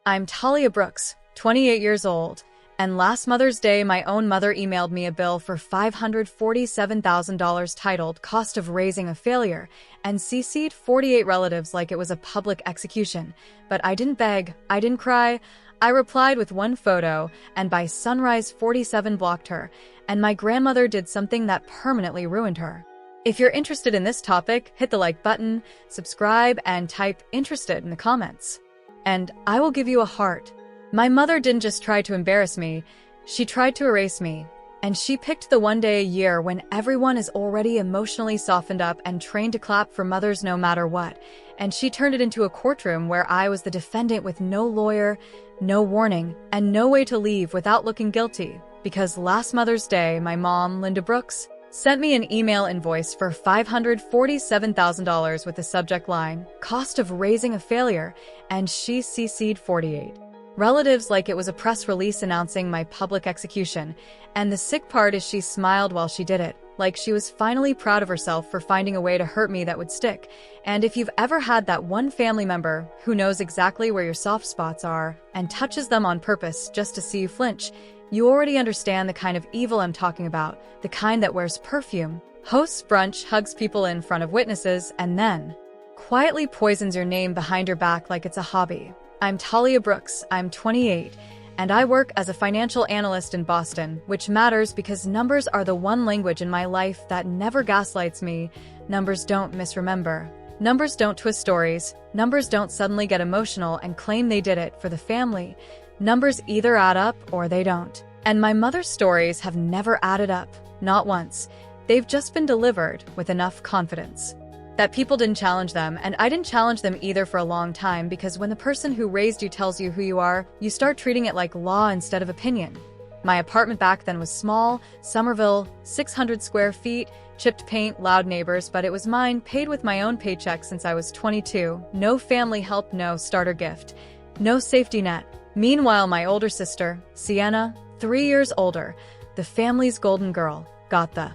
I'm Talia Brooks, 28 years old, and last Mother's Day my own mother emailed me a bill for $547,000 titled Cost of Raising a Failure and CC'd 48 relatives like it was a public execution. But I didn't beg, I didn't cry. I replied with one photo, and by sunrise 47 blocked her, and my grandmother did something that permanently ruined her. If you're interested in this topic, hit the like button, subscribe, and type "interested" in the comments. And I will give you a heart. My mother didn't just try to embarrass me, she tried to erase me. And she picked the one day a year when everyone is already emotionally softened up and trained to clap for mothers no matter what. And she turned it into a courtroom where I was the defendant with no lawyer, no warning, and no way to leave without looking guilty. Because last Mother's Day, my mom, Linda Brooks, sent me an email invoice for $547,000 with the subject line, "Cost of Raising a Failure," and she CC'd 48 relatives like it was a press release announcing my public execution. And the sick part is she smiled while she did it, like she was finally proud of herself for finding a way to hurt me that would stick. And if you've ever had that one family member who knows exactly where your soft spots are and touches them on purpose just to see you flinch, you already understand the kind of evil I'm talking about, the kind that wears perfume, hosts brunch, hugs people in front of witnesses, and then quietly poisons your name behind your back like it's a hobby. I'm Talia Brooks, I'm 28, and I work as a financial analyst in Boston, which matters because numbers are the one language in my life that never gaslights me. Numbers don't misremember. Numbers don't twist stories. Numbers don't suddenly get emotional and claim they did it for the family. Numbers either add up or they don't. And my mother's stories have never added up, not once. They've just been delivered with enough confidence that people didn't challenge them, and I didn't challenge them either for a long time, because when the person who raised you tells you who you are, you start treating it like law instead of opinion. My apartment back then was small, Somerville, 600 square feet, chipped paint, loud neighbors, but it was mine, paid with my own paycheck since I was 22. No family help, no starter gift, no safety net. Meanwhile, my older sister, Sienna, 3 years older, the family's golden girl, got the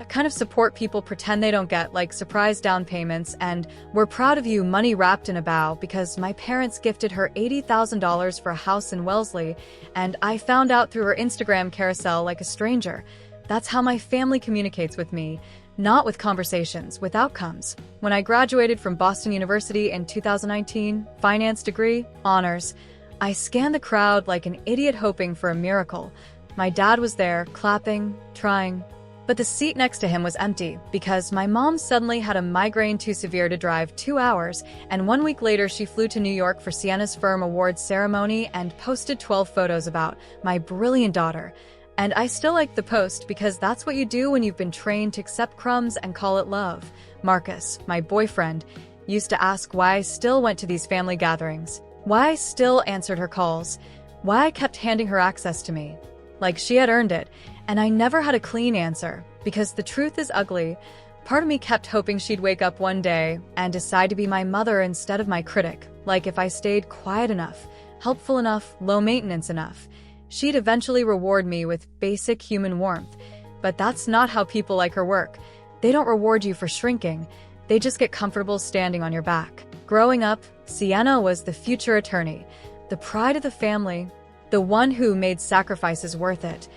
kind of support people pretend they don't get, like surprise down payments and "we're proud of you" money wrapped in a bow, because my parents gifted her $80,000 for a house in Wellesley, and I found out through her Instagram carousel like a stranger. That's how my family communicates with me, not with conversations, with outcomes. When I graduated from Boston University in 2019, finance degree, honors, I scanned the crowd like an idiot hoping for a miracle. My dad was there, clapping, trying. But the seat next to him was empty because my mom suddenly had a migraine too severe to drive 2 hours, and 1 week later she flew to New York for Sienna's firm awards ceremony and posted 12 photos about my brilliant daughter. And I still like the post because that's what you do when you've been trained to accept crumbs and call it love. Marcus, my boyfriend, used to ask why I still went to these family gatherings, why I still answered her calls, why I kept handing her access to me, like she had earned it. And I never had a clean answer, because the truth is ugly. Part of me kept hoping she'd wake up one day and decide to be my mother instead of my critic. Like if I stayed quiet enough, helpful enough, low maintenance enough, she'd eventually reward me with basic human warmth. But that's not how people like her work. They don't reward you for shrinking. They just get comfortable standing on your back. Growing up, Sienna was the future attorney, the pride of the family, the one who made sacrifices worth it.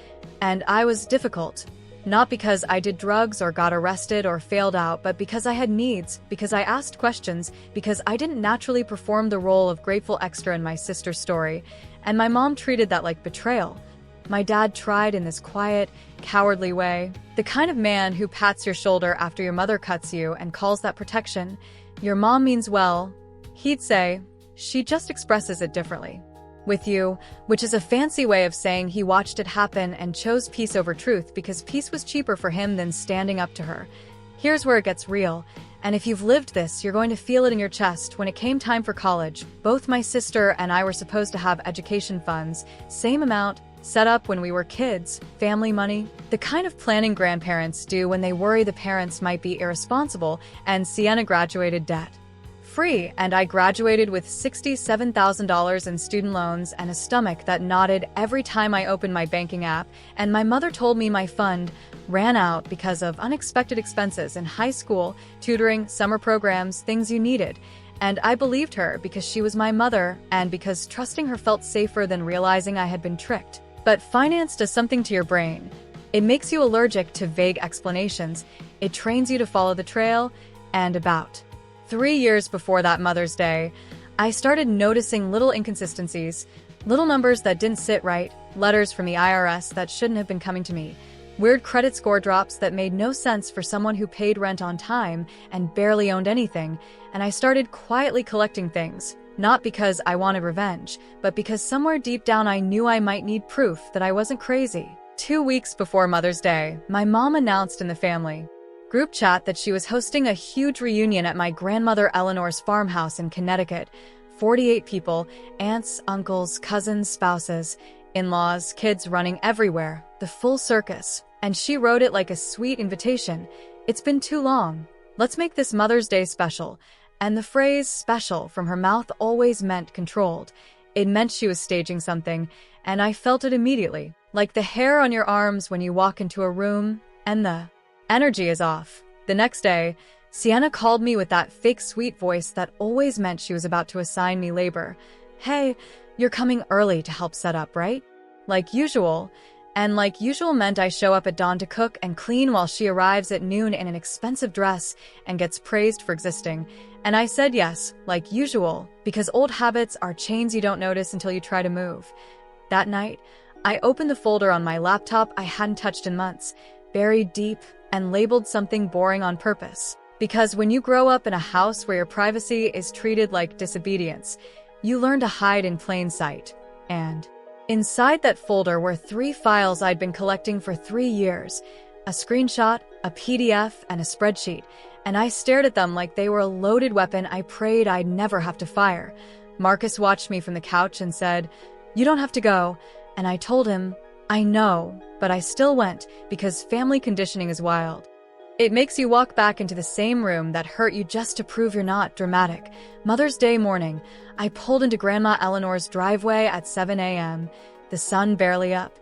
And I was difficult, not because I did drugs or got arrested or failed out, but because I had needs, because I asked questions, because I didn't naturally perform the role of grateful extra in my sister's story. And my mom treated that like betrayal. My dad tried in this quiet, cowardly way, the kind of man who pats your shoulder after your mother cuts you and calls that protection. Your mom means well, he'd say. She just expresses it differently. With you, which is a fancy way of saying he watched it happen and chose peace over truth because peace was cheaper for him than standing up to her. Here's where it gets real, and if you've lived this, you're going to feel it in your chest. When it came time for college, both my sister and I were supposed to have education funds, same amount, set up when we were kids, family money, the kind of planning grandparents do when they worry the parents might be irresponsible, and Sienna graduated debt free, and I graduated with $67,000 in student loans and a stomach that nodded every time I opened my banking app, and my mother told me my fund ran out because of unexpected expenses in high school, tutoring, summer programs, things you needed. And I believed her because she was my mother and because trusting her felt safer than realizing I had been tricked. But finance does something to your brain. It makes you allergic to vague explanations. It trains you to follow the trail. And about 3 years before that Mother's Day, I started noticing little inconsistencies, little numbers that didn't sit right, letters from the IRS that shouldn't have been coming to me, weird credit score drops that made no sense for someone who paid rent on time and barely owned anything, and I started quietly collecting things, not because I wanted revenge, but because somewhere deep down I knew I might need proof that I wasn't crazy. 2 weeks before Mother's Day, my mom announced in the family group chat that she was hosting a huge reunion at my grandmother Eleanor's farmhouse in Connecticut. 48 people, aunts, uncles, cousins, spouses, in-laws, kids running everywhere, the full circus. And she wrote it like a sweet invitation. It's been too long. Let's make this Mother's Day special. And the phrase special from her mouth always meant controlled. It meant she was staging something, and I felt it immediately. Like the hair on your arms when you walk into a room, and the energy is off. The next day, Sienna called me with that fake sweet voice that always meant she was about to assign me labor. Hey, you're coming early to help set up, right? Like usual. And like usual meant I show up at dawn to cook and clean while she arrives at noon in an expensive dress and gets praised for existing. And I said yes, like usual, because old habits are chains you don't notice until you try to move. That night, I opened the folder on my laptop I hadn't touched in months, buried deep, and labeled something boring on purpose. Because when you grow up in a house where your privacy is treated like disobedience, you learn to hide in plain sight. And inside that folder were 3 files I'd been collecting for 3 years, a screenshot, a PDF, and a spreadsheet, and I stared at them like they were a loaded weapon I prayed I'd never have to fire. Marcus watched me from the couch and said, "You don't have to go," and I told him, "I know," but I still went because family conditioning is wild. It makes you walk back into the same room that hurt you just to prove you're not dramatic. Mother's Day morning, I pulled into Grandma Eleanor's driveway at 7 a.m., the sun barely up,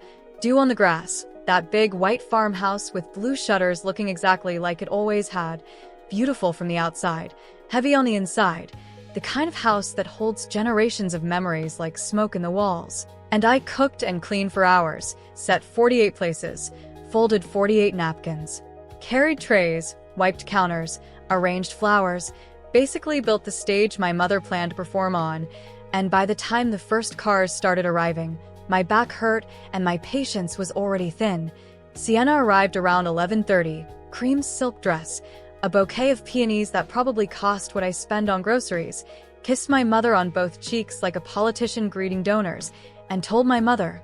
dew on the grass, that big white farmhouse with blue shutters looking exactly like it always had, beautiful from the outside, heavy on the inside, the kind of house that holds generations of memories like smoke in the walls. And I cooked and cleaned for hours, set 48 places, folded 48 napkins, carried trays, wiped counters, arranged flowers, basically built the stage my mother planned to perform on. And by the time the first cars started arriving, my back hurt and my patience was already thin. Sienna arrived around 11:30, cream silk dress, a bouquet of peonies that probably cost what I spend on groceries, kissed my mother on both cheeks like a politician greeting donors, and told my mother,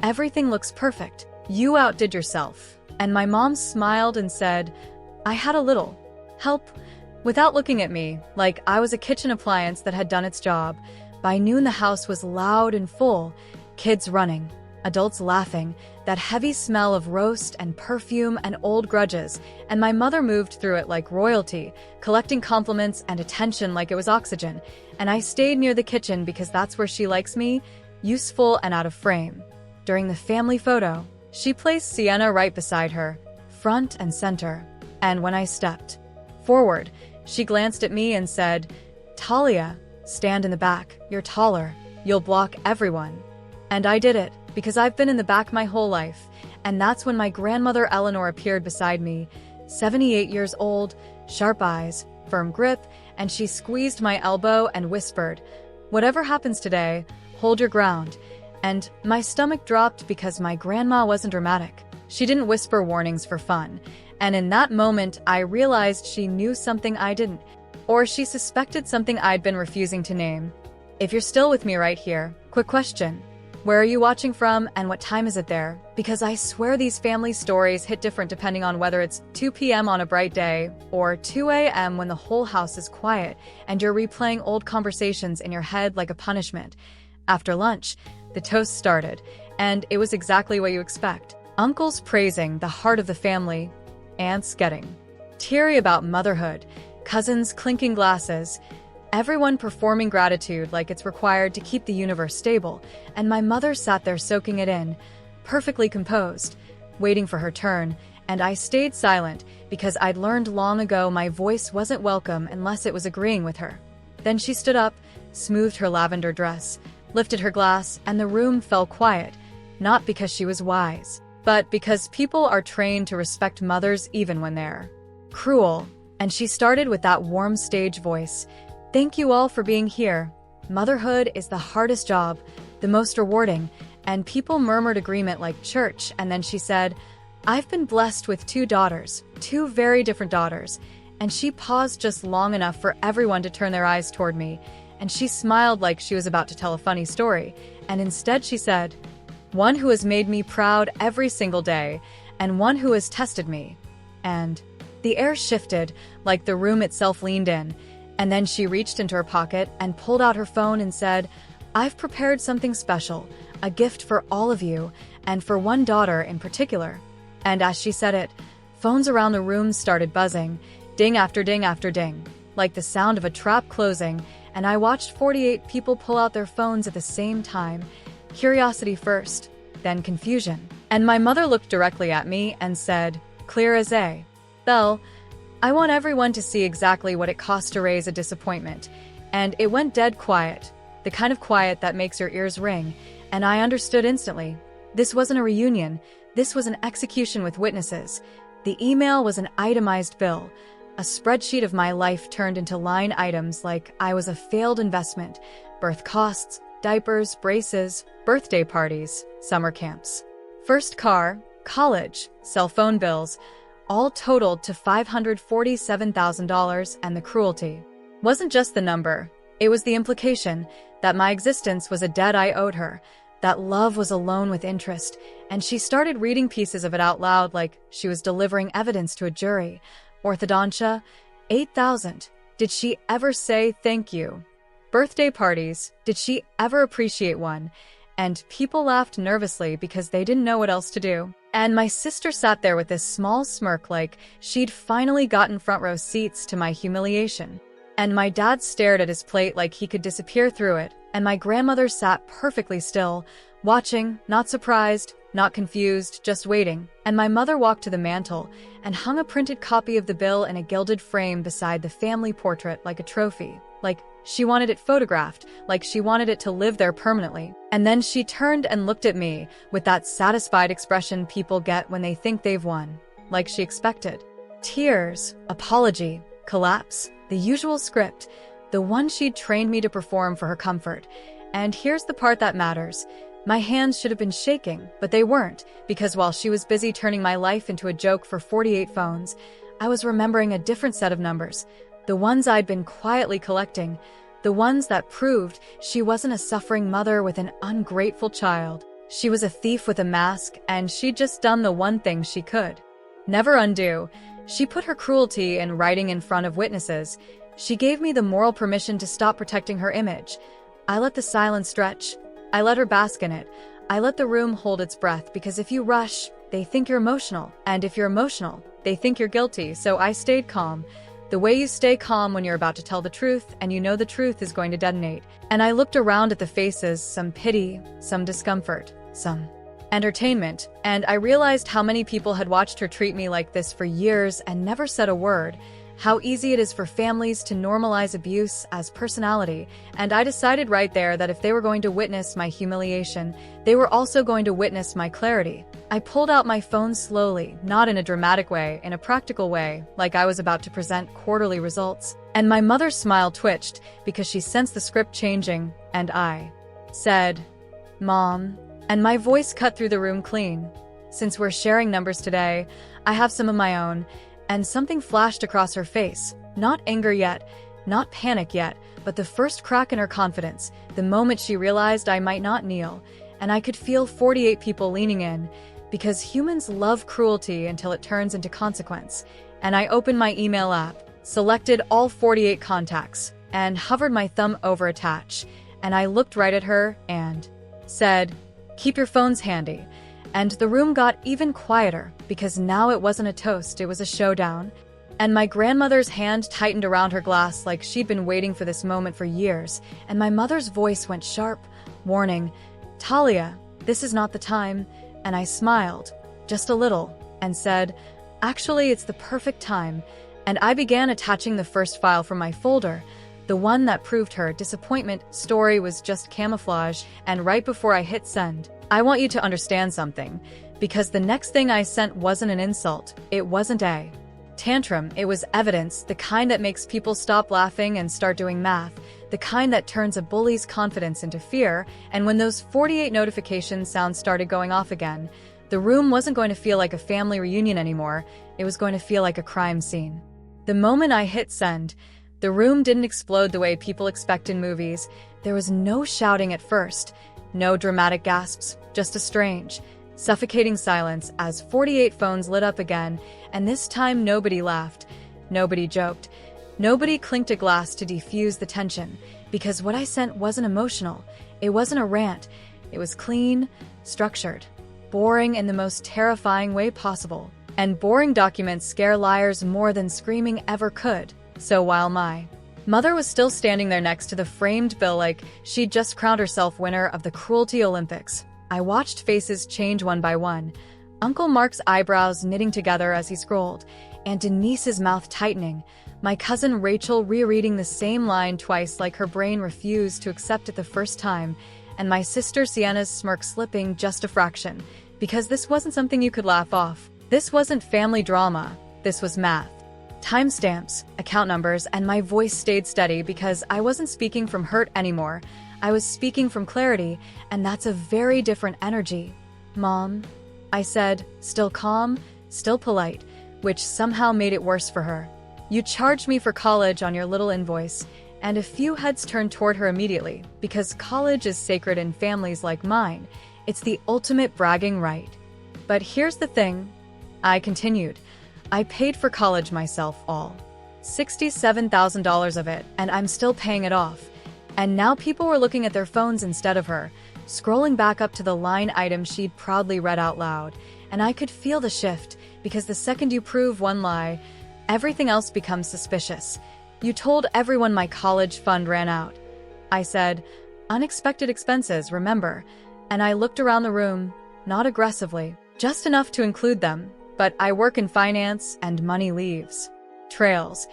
"Everything looks perfect. You outdid yourself." And my mom smiled and said, "I had a little help," without looking at me, like I was a kitchen appliance that had done its job. By noon the house was loud and full, kids running, adults laughing, that heavy smell of roast and perfume and old grudges, and my mother moved through it like royalty, collecting compliments and attention like it was oxygen. And I stayed near the kitchen because that's where she likes me, useful and out of frame. During the family photo, she placed Sienna right beside her, front and center. And when I stepped forward, she glanced at me and said, "Talia, stand in the back. You're taller. You'll block everyone." And I did it, because I've been in the back my whole life. And that's when my grandmother Eleanor appeared beside me, 78 years old, sharp eyes, firm grip, and she squeezed my elbow and whispered, "Whatever happens today, hold your ground." And my stomach dropped because my grandma wasn't dramatic. She didn't whisper warnings for fun. And in that moment, I realized she knew something I didn't, or she suspected something I'd been refusing to name. If you're still with me right here, quick question. Where are you watching from and what time is it there? Because I swear these family stories hit different depending on whether it's 2 p.m. on a bright day or 2 a.m. when the whole house is quiet and you're replaying old conversations in your head like a punishment. After lunch, the toast started, and it was exactly what you expect. Uncles praising the heart of the family, aunts getting teary about motherhood, cousins clinking glasses, everyone performing gratitude like it's required to keep the universe stable, and my mother sat there soaking it in, perfectly composed, waiting for her turn, and I stayed silent because I'd learned long ago my voice wasn't welcome unless it was agreeing with her. Then she stood up, smoothed her lavender dress, lifted her glass, and the room fell quiet, not because she was wise, but because people are trained to respect mothers even when they're cruel. And she started with that warm stage voice. Thank you all for being here. Motherhood is the hardest job, the most rewarding, and people murmured agreement like church. And then she said, I've been blessed with 2 daughters, 2 very different daughters. And she paused just long enough for everyone to turn their eyes toward me, and she smiled like she was about to tell a funny story. And instead she said, one who has made me proud every single day, and one who has tested me. And the air shifted, like the room itself leaned in, and then she reached into her pocket and pulled out her phone and said, I've prepared something special, a gift for all of you, and for one daughter in particular. And as she said it, phones around the room started buzzing, ding after ding after ding, like the sound of a trap closing, and I watched 48 people pull out their phones at the same time, curiosity first, then confusion. And my mother looked directly at me and said, clear as a bell, I want everyone to see exactly what it costs to raise a disappointment. And it went dead quiet, the kind of quiet that makes your ears ring, and I understood instantly. This wasn't a reunion, this was an execution with witnesses. The email was an itemized bill, a spreadsheet of my life turned into line items like I was a failed investment, birth costs, diapers, braces, birthday parties, summer camps, first car, college, cell phone bills, all totaled to $547,000. And the cruelty wasn't just the number, it was the implication that my existence was a debt I owed her, that love was a loan with interest, and she started reading pieces of it out loud like she was delivering evidence to a jury. Orthodontia, 8,000. Did she ever say thank you? Birthday parties, did she ever appreciate one? And people laughed nervously because they didn't know what else to do. And my sister sat there with this small smirk like she'd finally gotten front row seats to my humiliation. And my dad stared at his plate like he could disappear through it, and my grandmother sat perfectly still, watching, not surprised, not confused, just waiting. And my mother walked to the mantel and hung a printed copy of the bill in a gilded frame beside the family portrait like a trophy, like she wanted it photographed, like she wanted it to live there permanently. And then she turned and looked at me with that satisfied expression people get when they think they've won, like she expected. Tears, apology, collapse, the usual script, the one she'd trained me to perform for her comfort. And here's the part that matters. My hands should have been shaking, but they weren't, because while she was busy turning my life into a joke for 48 phones, I was remembering a different set of numbers, the ones I'd been quietly collecting, the ones that proved she wasn't a suffering mother with an ungrateful child. She was a thief with a mask, and she'd just done the one thing she could never undo. She put her cruelty in writing in front of witnesses. She gave me the moral permission to stop protecting her image. I let the silence stretch. I let her bask in it. I let the room hold its breath, because if you rush, they think you're emotional. And if you're emotional, they think you're guilty. So I stayed calm. The way you stay calm when you're about to tell the truth and you know the truth is going to detonate. And I looked around at the faces, some pity, some discomfort, some entertainment, and I realized how many people had watched her treat me like this for years and never said a word. How easy it is for families to normalize abuse as personality, and I decided right there that if they were going to witness my humiliation, they were also going to witness my clarity. I pulled out my phone slowly, not in a dramatic way, in a practical way, like I was about to present quarterly results. And my mother's smile twitched because she sensed the script changing, and I said, Mom, and my voice cut through the room clean. Since we're sharing numbers today, I have some of my own. And something flashed across her face. Not anger yet, not panic yet, but the first crack in her confidence, the moment she realized I might not kneel. And I could feel 48 people leaning in, because humans love cruelty until it turns into consequence. And I opened my email app, selected all 48 contacts, and hovered my thumb over attach. And I looked right at her and said, keep your phones handy. And the room got even quieter, because now it wasn't a toast, it was a showdown. And my grandmother's hand tightened around her glass like she'd been waiting for this moment for years, and my mother's voice went sharp, warning, Talia, this is not the time. And I smiled, just a little, and said, actually, it's the perfect time. And I began attaching the first file from my folder, The one that proved her disappointment story was just camouflage, and right before I hit send, I want you to understand something, because the next thing I sent wasn't an insult, it wasn't a tantrum, it was evidence, the kind that makes people stop laughing and start doing math, the kind that turns a bully's confidence into fear. And when those 48 notification sounds started going off again, the room wasn't going to feel like a family reunion anymore, it was going to feel like a crime scene. The moment I hit send, the room didn't explode the way people expect in movies. There was no shouting at first, no dramatic gasps, just a strange, suffocating silence as 48 phones lit up again, and this time nobody laughed, nobody joked, nobody clinked a glass to defuse the tension, because what I sent wasn't emotional, it wasn't a rant, it was clean, structured, boring in the most terrifying way possible. And boring documents scare liars more than screaming ever could. So while my mother was still standing there next to the framed bill like she'd just crowned herself winner of the Cruelty Olympics, I watched faces change one by one. Uncle Mark's eyebrows knitting together as he scrolled, Aunt Denise's mouth tightening, my cousin Rachel rereading the same line twice like her brain refused to accept it the first time, and my sister Sienna's smirk slipping just a fraction, because this wasn't something you could laugh off. This wasn't family drama, this was math. Timestamps, account numbers, and my voice stayed steady because I wasn't speaking from hurt anymore. I was speaking from clarity, and that's a very different energy. Mom, I said, still calm, still polite, which somehow made it worse for her. You charged me for college on your little invoice, and a few heads turned toward her immediately, because college is sacred in families like mine. It's the ultimate bragging right. But here's the thing, I continued. I paid for college myself, all $67,000 of it, and I'm still paying it off. And now people were looking at their phones instead of her, scrolling back up to the line item she'd proudly read out loud. And I could feel the shift, because the second you prove one lie, everything else becomes suspicious. You told everyone my college fund ran out. I said, unexpected expenses, remember? And I looked around the room, not aggressively, just enough to include them. But I work in finance, and money leaves trails.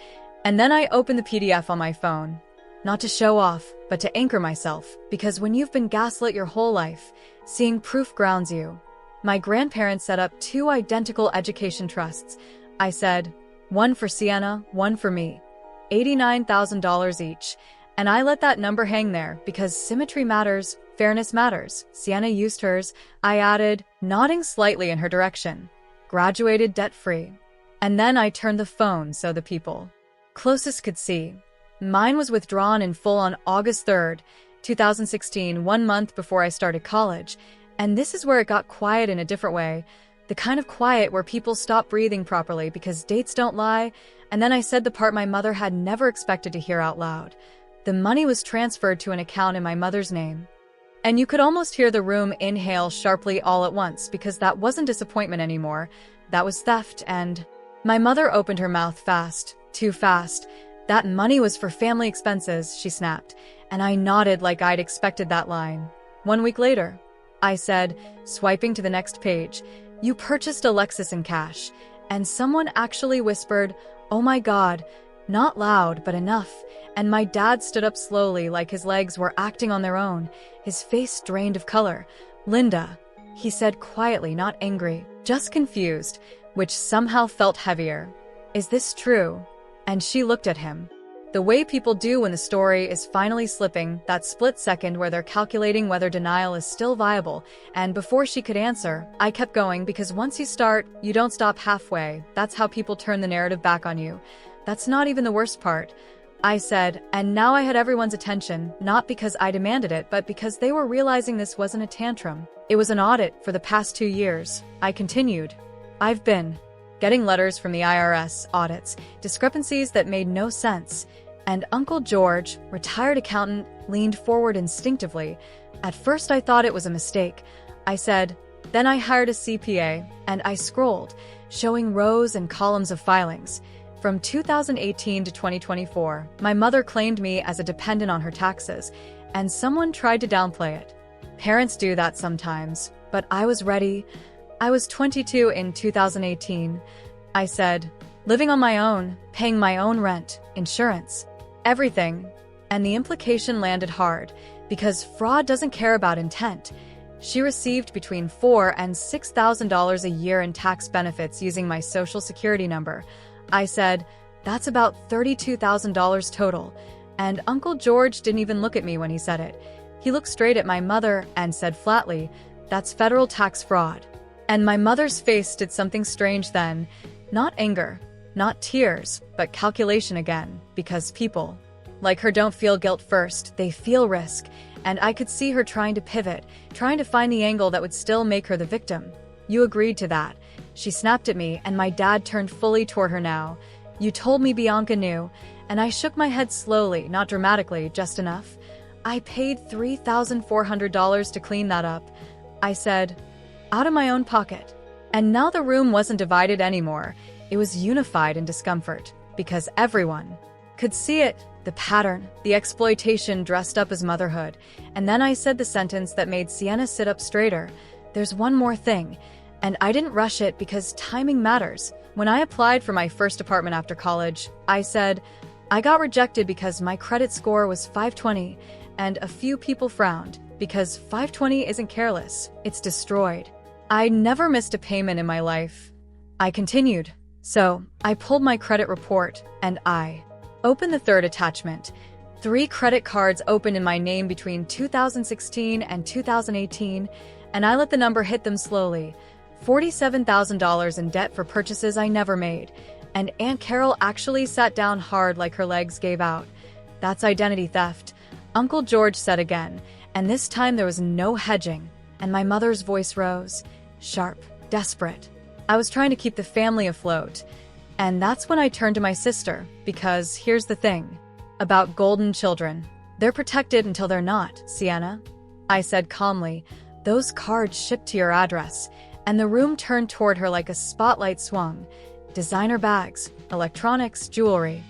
And then I opened the PDF on my phone, not to show off, but to anchor myself, because when you've been gaslit your whole life, seeing proof grounds you. My grandparents set up 2 identical education trusts. I said, one for Sienna, one for me, $89,000 each. And I let that number hang there because symmetry matters, fairness matters. Sienna used hers, I added, nodding slightly in her direction. Graduated debt-free. And then I turned the phone so the people closest could see. Mine was withdrawn in full on August 3rd, 2016, 1 month before I started college. And this is where it got quiet in a different way. The kind of quiet where people stop breathing properly because dates don't lie. And then I said the part my mother had never expected to hear out loud. The money was transferred to an account in my mother's name. And you could almost hear the room inhale sharply all at once, because that wasn't disappointment anymore. That was theft. And my mother opened her mouth fast, too fast. That money was for family expenses, she snapped, and I nodded like I'd expected that line. 1 week later, I said, swiping to the next page, you purchased a Lexus in cash. And someone actually whispered, oh my God, not loud, but enough. And my dad stood up slowly like his legs were acting on their own, his face drained of color. Linda, he said quietly, not angry, just confused, which somehow felt heavier. Is this true? And she looked at him. The way people do when the story is finally slipping, that split second where they're calculating whether denial is still viable. And before she could answer, I kept going, because once you start, you don't stop halfway. That's how people turn the narrative back on you. That's not even the worst part. I said, and now I had everyone's attention, not because I demanded it, but because they were realizing this wasn't a tantrum. It was an audit for the past 2 years. I continued. I've been getting letters from the IRS, audits, discrepancies that made no sense. And Uncle George, retired accountant, leaned forward instinctively. At first I thought it was a mistake. I said, then I hired a CPA, and I scrolled, showing rows and columns of filings. From 2018 to 2024, my mother claimed me as a dependent on her taxes, and someone tried to downplay it. Parents do that sometimes, but I was ready. I was 22 in 2018. I said, living on my own, paying my own rent, insurance, everything. And the implication landed hard, because fraud doesn't care about intent. She received between $4,000 and $6,000 a year in tax benefits using my social security number. I said, "That's about $32,000 total." And Uncle George didn't even look at me when he said it. He looked straight at my mother and said flatly, "That's federal tax fraud." And my mother's face did something strange then. Not anger, not tears, but calculation again, because people like her don't feel guilt first, they feel risk. And I could see her trying to pivot, trying to find the angle that would still make her the victim. "You agreed to that." She snapped at me, and my dad turned fully toward her now. "You told me Bianca knew." And I shook my head slowly, not dramatically, just enough. "I paid $3,400 to clean that up," I said, "out of my own pocket." And now the room wasn't divided anymore. It was unified in discomfort, because everyone could see it. The pattern, the exploitation dressed up as motherhood. And then I said the sentence that made Sienna sit up straighter. "There's one more thing." And I didn't rush it because timing matters. When I applied for my first apartment after college, I said, I got rejected because my credit score was 520, and a few people frowned, because 520 isn't careless, it's destroyed. I never missed a payment in my life. I continued. So, I pulled my credit report, and I opened the third attachment. 3 credit cards opened in my name between 2016 and 2018, and I let the number hit them slowly. $47,000 in debt for purchases I never made. And Aunt Carol actually sat down hard like her legs gave out. "That's identity theft," Uncle George said again, and this time there was no hedging, and my mother's voice rose, sharp, desperate. I was trying to keep the family afloat. And that's when I turned to my sister, because here's the thing about golden children. They're protected until they're not, Sienna. I said calmly, "Those cards shipped to your address," and the room turned toward her like a spotlight swung. Designer bags, electronics, jewelry.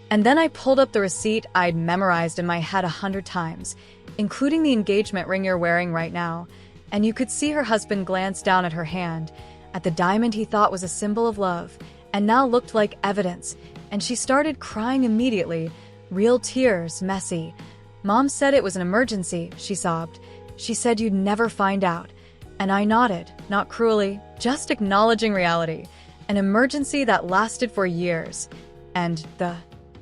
And then I pulled up the receipt I'd memorized in my head 100 times, including the engagement ring you're wearing right now. And you could see her husband glance down at her hand, at the diamond he thought was a symbol of love, and now looked like evidence. And she started crying immediately, real tears, messy. "Mom said it was an emergency," she sobbed. "She said you'd never find out." And I nodded, not cruelly, just acknowledging reality. An emergency that lasted for years. And the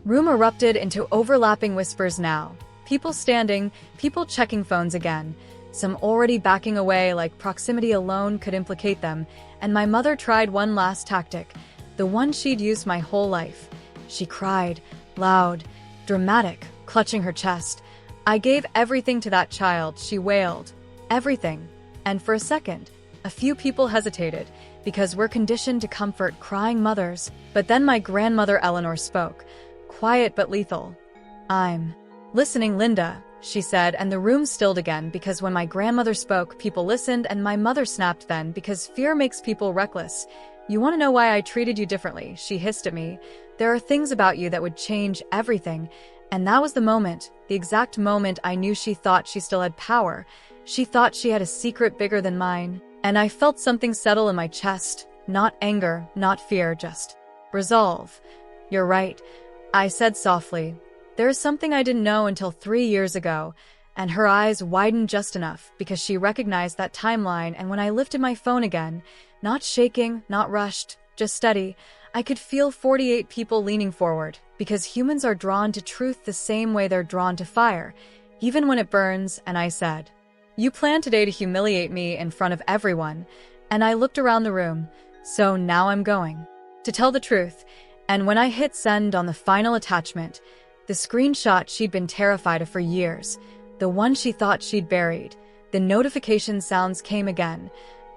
room erupted into overlapping whispers now. People standing, people checking phones again. Some already backing away like proximity alone could implicate them. And my mother tried one last tactic, the one she'd used my whole life. She cried, loud, dramatic, clutching her chest. "I gave everything to that child," she wailed. "Everything." And for a second, a few people hesitated, because we're conditioned to comfort crying mothers. But then my grandmother Eleanor spoke, quiet but lethal. "I'm listening, Linda," she said, and the room stilled again, because when my grandmother spoke, people listened, and my mother snapped then, because fear makes people reckless. "You want to know why I treated you differently?" she hissed at me. "There are things about you that would change everything." And that was the moment, the exact moment I knew she thought she still had power. She thought she had a secret bigger than mine. And I felt something settle in my chest. Not anger, not fear, just resolve. "You're right," I said softly. "There is something I didn't know until 3 years ago." And her eyes widened just enough, because she recognized that timeline. And when I lifted my phone again, not shaking, not rushed, just steady, I could feel 48 people leaning forward, because humans are drawn to truth the same way they're drawn to fire, even when it burns. And I said, "You plan today to humiliate me in front of everyone." And I looked around the room. So now I'm going to tell the truth. And when I hit send on the final attachment, the screenshot she'd been terrified of for years, the one she thought she'd buried, the notification sounds came again.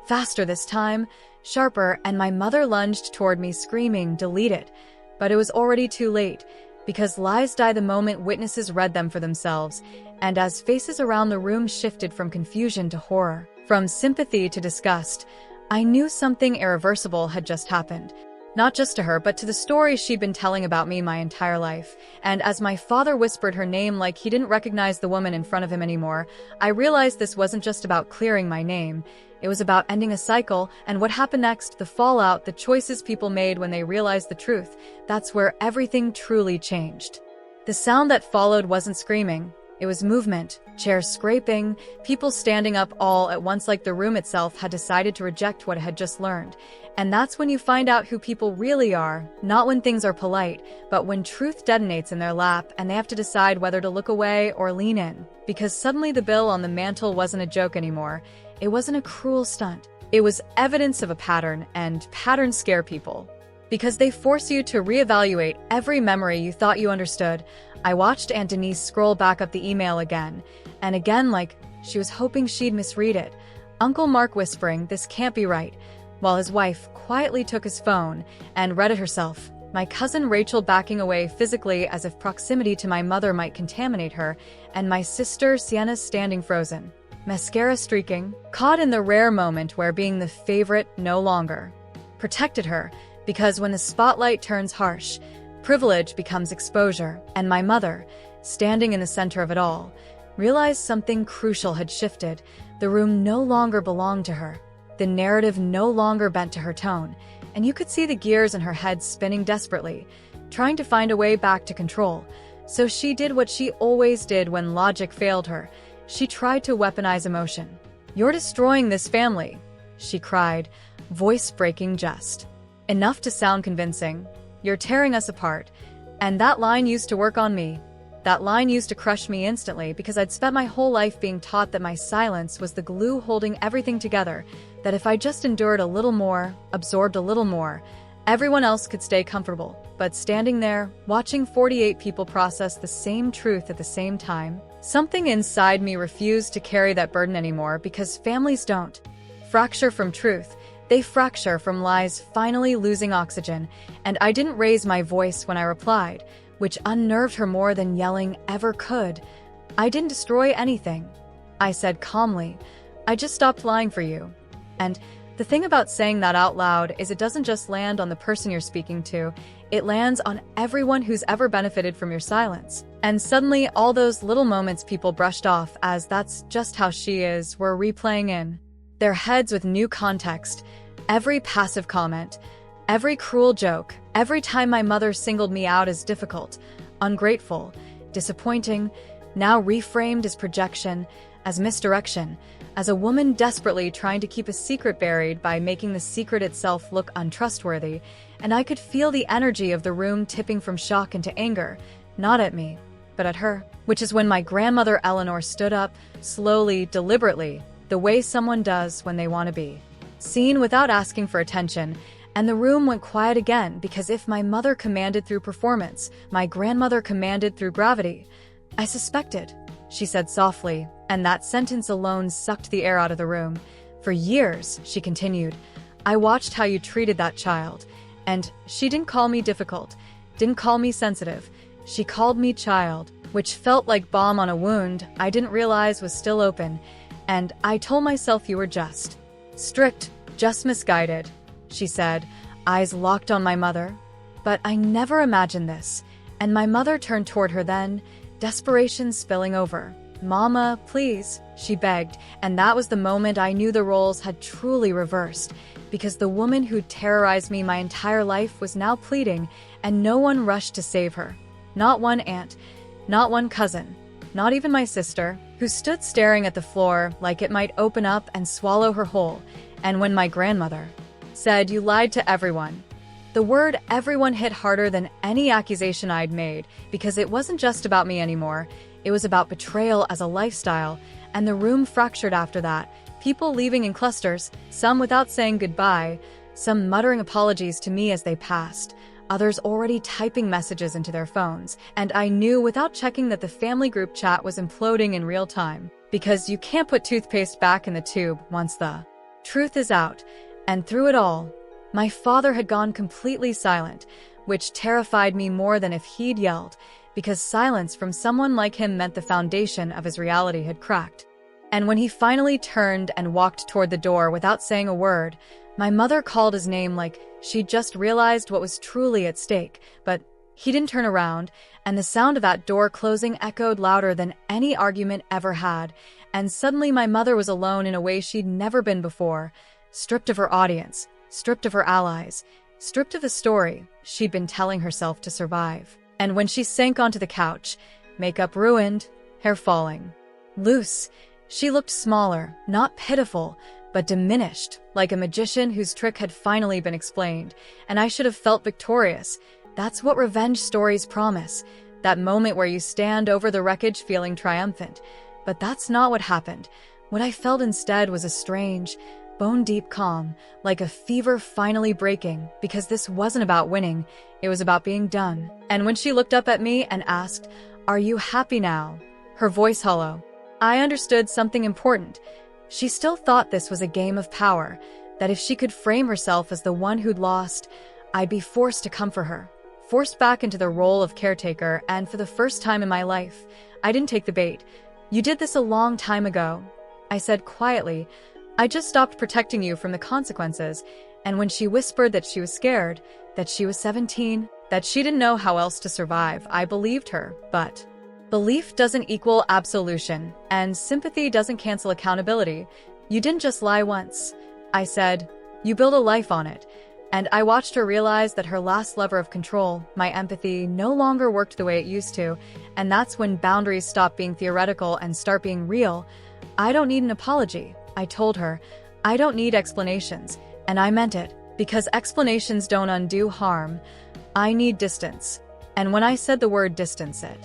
Faster this time, sharper, and my mother lunged toward me screaming, "Delete it." But it was already too late, because lies die the moment witnesses read them for themselves. And as faces around the room shifted from confusion to horror, from sympathy to disgust, I knew something irreversible had just happened. Not just to her, but to the stories she'd been telling about me my entire life. And as my father whispered her name like he didn't recognize the woman in front of him anymore, I realized this wasn't just about clearing my name. It was about ending a cycle, and what happened next, the fallout, the choices people made when they realized the truth. That's where everything truly changed. The sound that followed wasn't screaming. It was movement, chairs scraping, people standing up all at once like the room itself had decided to reject what it had just learned. And that's when you find out who people really are, not when things are polite, but when truth detonates in their lap and they have to decide whether to look away or lean in. Because suddenly the bill on the mantle wasn't a joke anymore. It wasn't a cruel stunt. It was evidence of a pattern, and patterns scare people. Because they force you to reevaluate every memory you thought you understood. I watched Aunt Denise scroll back up the email again, and again like she was hoping she'd misread it. Uncle Mark whispering, "This can't be right," while his wife quietly took his phone and read it herself. My cousin Rachel backing away physically as if proximity to my mother might contaminate her, and my sister Sienna standing frozen, mascara streaking, caught in the rare moment where being the favorite no longer protected her. Because when the spotlight turns harsh, privilege becomes exposure, and my mother, standing in the center of it all, realized something crucial had shifted. The room no longer belonged to her. The narrative no longer bent to her tone, and you could see the gears in her head spinning desperately, trying to find a way back to control. So she did what she always did when logic failed her. She tried to weaponize emotion. "You're destroying this family," she cried, voice breaking jest. Enough to sound convincing. "You're tearing us apart." And that line used to work on me. That line used to crush me instantly because I'd spent my whole life being taught that my silence was the glue holding everything together, that if I just endured a little more, absorbed a little more, everyone else could stay comfortable. But standing there, watching 48 people process the same truth at the same time, something inside me refused to carry that burden anymore because families don't fracture from truth. They fracture from lies finally losing oxygen, and I didn't raise my voice when I replied, which unnerved her more than yelling ever could. "I didn't destroy anything," I said calmly. "I just stopped lying for you." And the thing about saying that out loud is it doesn't just land on the person you're speaking to, it lands on everyone who's ever benefited from your silence. And suddenly all those little moments people brushed off as "that's just how she is" were replaying in their heads with new context. Every passive comment, every cruel joke, every time my mother singled me out as difficult, ungrateful, disappointing, now reframed as projection, as misdirection, as a woman desperately trying to keep a secret buried by making the secret itself look untrustworthy, and I could feel the energy of the room tipping from shock into anger, not at me, but at her. Which is when my grandmother Eleanor stood up, slowly, deliberately, the way someone does when they want to be seen without asking for attention, and the room went quiet again because if my mother commanded through performance, my grandmother commanded through gravity. "I suspected," she said softly, and that sentence alone sucked the air out of the room. "For years," she continued, "I watched how you treated that child, and she didn't call me difficult, didn't call me sensitive, she called me child," which felt like balm on a wound I didn't realize was still open, and I told myself you were just strict, just misguided, she said, eyes locked on my mother. But I never imagined this, and my mother turned toward her then, desperation spilling over. "Mama, please," she begged, and that was the moment I knew the roles had truly reversed, because the woman who'd terrorized me my entire life was now pleading, and no one rushed to save her. Not one aunt, not one cousin, not even my sister, who stood staring at the floor like it might open up and swallow her whole. And when my grandmother said, "You lied to everyone," the word everyone hit harder than any accusation I'd made, because it wasn't just about me anymore. It was about betrayal as a lifestyle, and the room fractured after that, people leaving in clusters, some without saying goodbye, some muttering apologies to me as they passed, others already typing messages into their phones, and I knew without checking that the family group chat was imploding in real time, because you can't put toothpaste back in the tube once the truth is out. And through it all, my father had gone completely silent, which terrified me more than if he'd yelled, because silence from someone like him meant the foundation of his reality had cracked. And when he finally turned and walked toward the door without saying a word, my mother called his name like she'd just realized what was truly at stake, but he didn't turn around, and the sound of that door closing echoed louder than any argument ever had, and suddenly my mother was alone in a way she'd never been before, stripped of her audience, stripped of her allies, stripped of the story she'd been telling herself to survive. And when she sank onto the couch, makeup ruined, hair falling loose, she looked smaller, not pitiful, but diminished, like a magician whose trick had finally been explained, and I should have felt victorious. That's what revenge stories promise, that moment where you stand over the wreckage feeling triumphant. But that's not what happened. What I felt instead was a strange, bone-deep calm, like a fever finally breaking, because this wasn't about winning, it was about being done. And when she looked up at me and asked, "Are you happy now?" her voice hollow, I understood something important. She still thought this was a game of power, that if she could frame herself as the one who'd lost, I'd be forced to comfort her, forced back into the role of caretaker, and for the first time in my life, I didn't take the bait. "You did this a long time ago," I said quietly. "I just stopped protecting you from the consequences." And when she whispered that she was scared, that she was 17, that she didn't know how else to survive, I believed her. But belief doesn't equal absolution, and sympathy doesn't cancel accountability. "You didn't just lie once," I said. "You build a life on it." And I watched her realize that her last lever of control, my empathy, no longer worked the way it used to, and that's when boundaries stop being theoretical and start being real. "I don't need an apology," I told her. "I don't need explanations." And I meant it, because explanations don't undo harm. I need distance. And when I said the word distance, it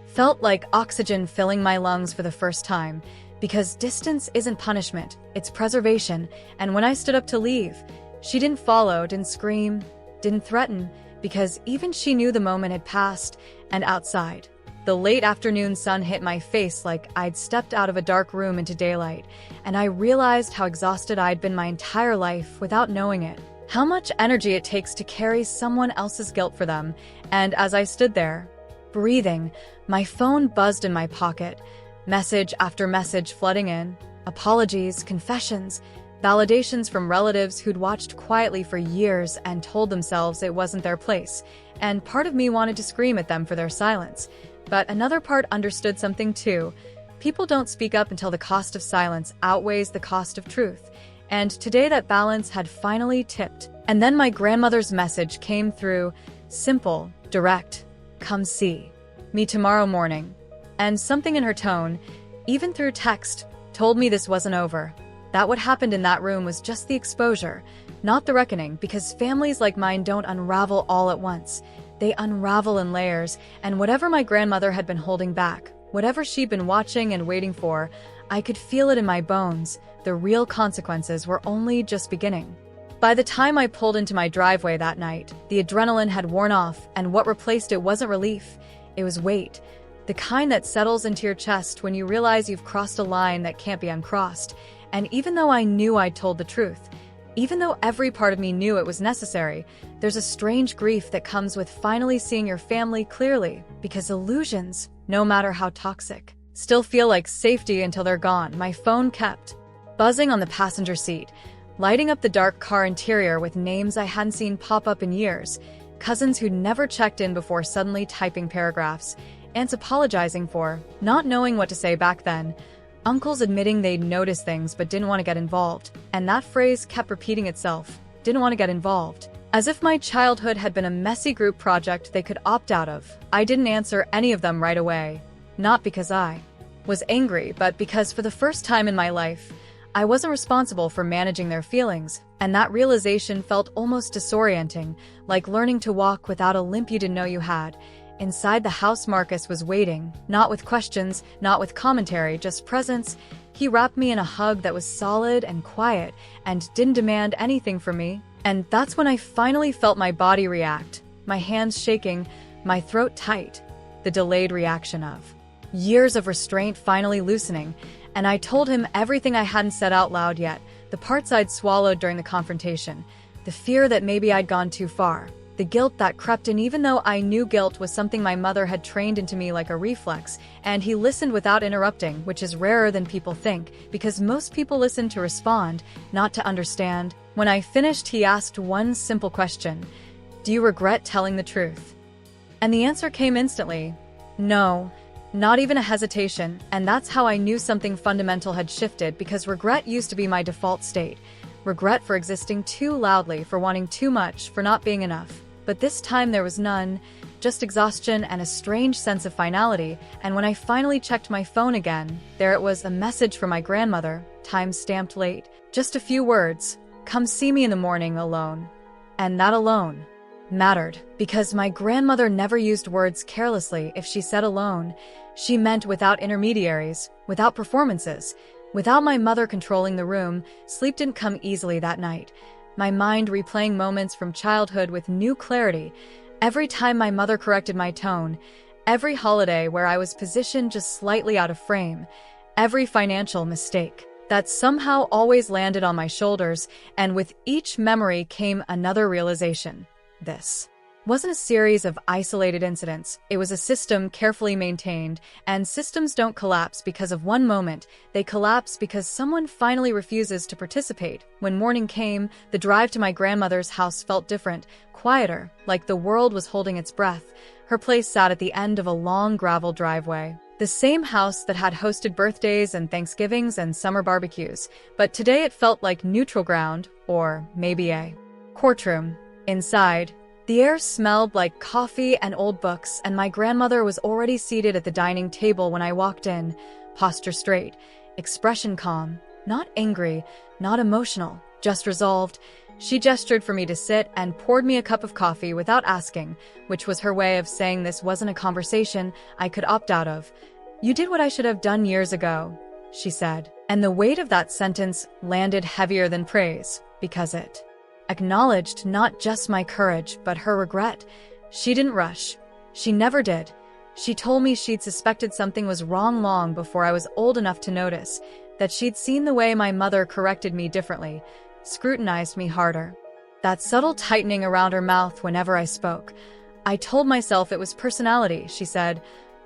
felt like oxygen filling my lungs for the first time, because distance isn't punishment, it's preservation. And when I stood up to leave, she didn't follow, didn't scream, didn't threaten, because even she knew the moment had passed. And outside, the late afternoon sun hit my face like I'd stepped out of a dark room into daylight, and I realized how exhausted I'd been my entire life without knowing it. How much energy it takes to carry someone else's guilt for them. And as I stood there, breathing, my phone buzzed in my pocket, message after message flooding in, apologies, confessions, validations from relatives who'd watched quietly for years and told themselves it wasn't their place. And part of me wanted to scream at them for their silence. But another part understood something too. People don't speak up until the cost of silence outweighs the cost of truth. And today that balance had finally tipped. And then my grandmother's message came through, simple, direct, "Come see me tomorrow morning." And something in her tone, even through text, told me this wasn't over. That what happened in that room was just the exposure, not the reckoning, because families like mine don't unravel all at once. They unravel in layers, and whatever my grandmother had been holding back, whatever she'd been watching and waiting for, I could feel it in my bones. The real consequences were only just beginning. By the time I pulled into my driveway that night, the adrenaline had worn off, and what replaced it wasn't relief, it was weight. The kind that settles into your chest when you realize you've crossed a line that can't be uncrossed. And even though I knew I'd told the truth, even though every part of me knew it was necessary, there's a strange grief that comes with finally seeing your family clearly, because illusions, no matter how toxic, still feel like safety until they're gone. My phone kept buzzing on the passenger seat, lighting up the dark car interior with names I hadn't seen pop up in years, cousins who'd never checked in before suddenly typing paragraphs, aunts apologizing for not knowing what to say back then, uncles admitting they'd noticed things but didn't want to get involved, and that phrase kept repeating itself, didn't want to get involved. As if my childhood had been a messy group project they could opt out of. I didn't answer any of them right away. Not because I was angry, but because for the first time in my life, I wasn't responsible for managing their feelings, and that realization felt almost disorienting, like learning to walk without a limp you didn't know you had. Inside the house, Marcus was waiting, not with questions, not with commentary, just presence. He wrapped me in a hug that was solid and quiet, and didn't demand anything from me. And that's when I finally felt my body react, my hands shaking, my throat tight, the delayed reaction of years of restraint finally loosening. And I told him everything I hadn't said out loud yet, the parts I'd swallowed during the confrontation, the fear that maybe I'd gone too far, the guilt that crept in even though I knew guilt was something my mother had trained into me like a reflex. And he listened without interrupting, which is rarer than people think, because most people listen to respond, not to understand. When I finished, he asked one simple question: "Do you regret telling the truth?" And the answer came instantly: no. Not even a hesitation, and that's how I knew something fundamental had shifted, because regret used to be my default state. Regret for existing too loudly, for wanting too much, for not being enough. But this time there was none, just exhaustion and a strange sense of finality, and when I finally checked my phone again, there it was, a message from my grandmother, time-stamped late. Just a few words, "Come see me in the morning alone." And that alone mattered, because my grandmother never used words carelessly. If she said alone, she meant without intermediaries, without performances. Without my mother controlling the room, sleep didn't come easily that night. My mind replaying moments from childhood with new clarity. Every time my mother corrected my tone, every holiday where I was positioned just slightly out of frame, every financial mistake that somehow always landed on my shoulders, and with each memory came another realization. This wasn't a series of isolated incidents. It was a system carefully maintained, and systems don't collapse because of one moment. They collapse because someone finally refuses to participate. When morning came, the drive to my grandmother's house felt different, quieter, like the world was holding its breath. Her place sat at the end of a long gravel driveway. The same house that had hosted birthdays and Thanksgivings and summer barbecues, but today it felt like neutral ground, or maybe a courtroom. Inside, the air smelled like coffee and old books, and my grandmother was already seated at the dining table when I walked in, posture straight, expression calm, not angry, not emotional, just resolved. She gestured for me to sit and poured me a cup of coffee without asking, which was her way of saying this wasn't a conversation I could opt out of. "You did what I should have done years ago," she said, and the weight of that sentence landed heavier than praise, because it acknowledged not just my courage, but her regret. She didn't rush. She never did. She told me she'd suspected something was wrong long before I was old enough to notice, that she'd seen the way my mother corrected me differently, scrutinized me harder. That subtle tightening around her mouth whenever I spoke. "I told myself it was personality," she said.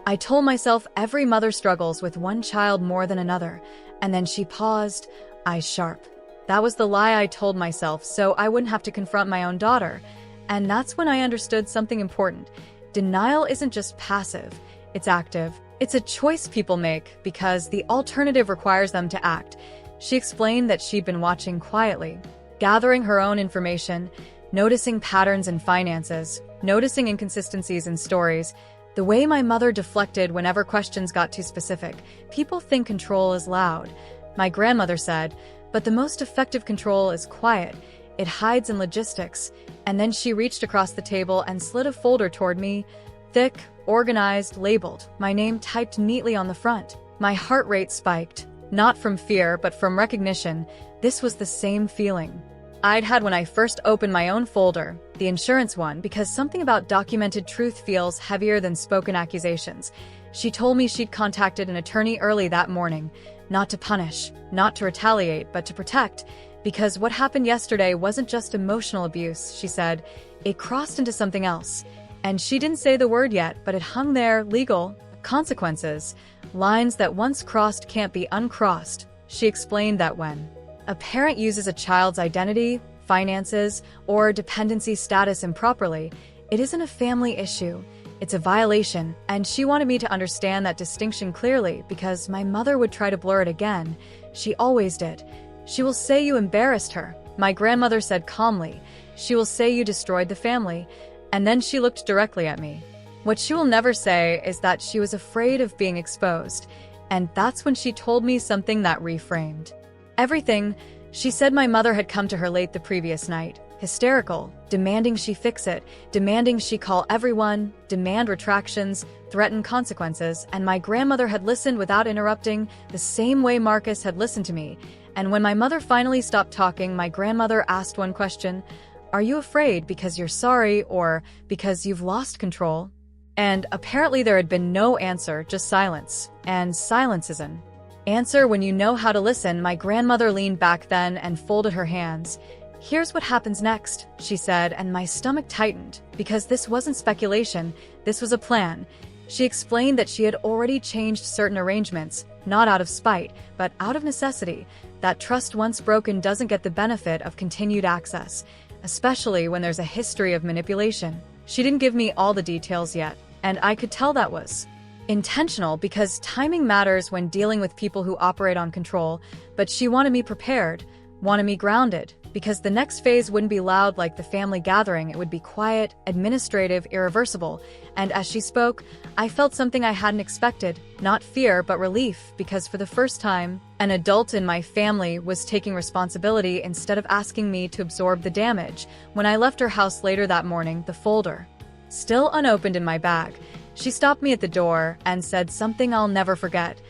"I told myself every mother struggles with one child more than another." And then she paused, eyes sharp. "That was the lie I told myself so I wouldn't have to confront my own daughter." And that's when I understood something important. Denial isn't just passive, it's active. It's a choice people make because the alternative requires them to act. She explained that she'd been watching quietly, gathering her own information, noticing patterns in finances, noticing inconsistencies in stories, the way my mother deflected whenever questions got too specific. People think control is loud, my grandmother said, but the most effective control is quiet. It hides in logistics. And then she reached across the table and slid a folder toward me, thick, organized, labeled, my name typed neatly on the front. My heart rate spiked, not from fear, but from recognition. This was the same feeling I'd had when I first opened my own folder, the insurance one, because something about documented truth feels heavier than spoken accusations. She told me she'd contacted an attorney early that morning, not to punish, not to retaliate, but to protect. Because what happened yesterday wasn't just emotional abuse, she said. It crossed into something else. And she didn't say the word yet, but it hung there, legal, consequences. Lines that once crossed can't be uncrossed. She explained that when a parent uses a child's identity, finances, or dependency status improperly, it isn't a family issue. It's a violation, and she wanted me to understand that distinction clearly because my mother would try to blur it again. She always did. "She will say you embarrassed her," my grandmother said calmly. "She will say you destroyed the family." And then she looked directly at me. "What she will never say is that she was afraid of being exposed." And that's when she told me something that reframed everything. She said my mother had come to her late the previous night, hysterical, demanding she fix it, demanding she call everyone, demand retractions, threaten consequences, and my grandmother had listened without interrupting, the same way Marcus had listened to me. And when my mother finally stopped talking, my grandmother asked one question: "Are you afraid because you're sorry or because you've lost control?" And apparently there had been no answer, just silence. And silence is an answer when you know how to listen. My grandmother leaned back then and folded her hands. "Here's what happens next," she said, and my stomach tightened, because this wasn't speculation, this was a plan. She explained that she had already changed certain arrangements, not out of spite, but out of necessity. That trust once broken doesn't get the benefit of continued access, especially when there's a history of manipulation. She didn't give me all the details yet, and I could tell that was intentional because timing matters when dealing with people who operate on control, but she wanted me prepared, wanted me grounded, because the next phase wouldn't be loud like the family gathering, it would be quiet, administrative, irreversible. And as she spoke, I felt something I hadn't expected, not fear, but relief, because for the first time, an adult in my family was taking responsibility instead of asking me to absorb the damage. When I left her house later that morning, the folder, still unopened in my bag, she stopped me at the door and said something I'll never forget.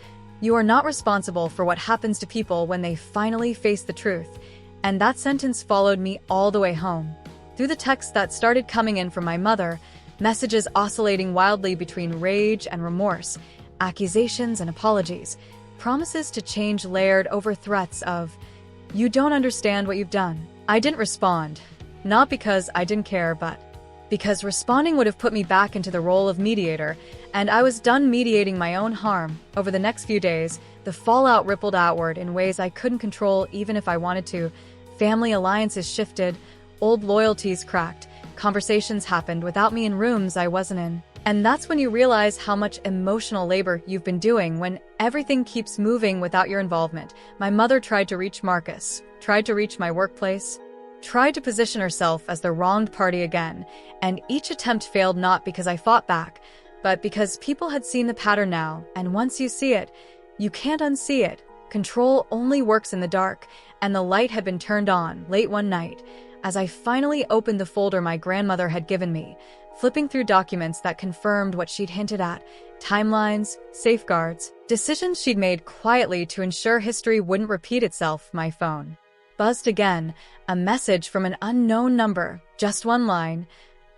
"You are not responsible for what happens to people when they finally face the truth." And that sentence followed me all the way home. Through the texts that started coming in from my mother, messages oscillating wildly between rage and remorse, accusations and apologies, promises to change layered over threats of, "You don't understand what you've done." I didn't respond, not because I didn't care, but because responding would have put me back into the role of mediator, and I was done mediating my own harm. Over the next few days, the fallout rippled outward in ways I couldn't control even if I wanted to. Family alliances shifted, old loyalties cracked, conversations happened without me in rooms I wasn't in. And that's when you realize how much emotional labor you've been doing when everything keeps moving without your involvement. My mother tried to reach Marcus, tried to reach my workplace, tried to position herself as the wronged party again, and each attempt failed not because I fought back, but because people had seen the pattern now, and once you see it, you can't unsee it. Control only works in the dark, and the light had been turned on late one night, as I finally opened the folder my grandmother had given me, flipping through documents that confirmed what she'd hinted at, timelines, safeguards, decisions she'd made quietly to ensure history wouldn't repeat itself. My phone buzzed again, a message from an unknown number, just one line.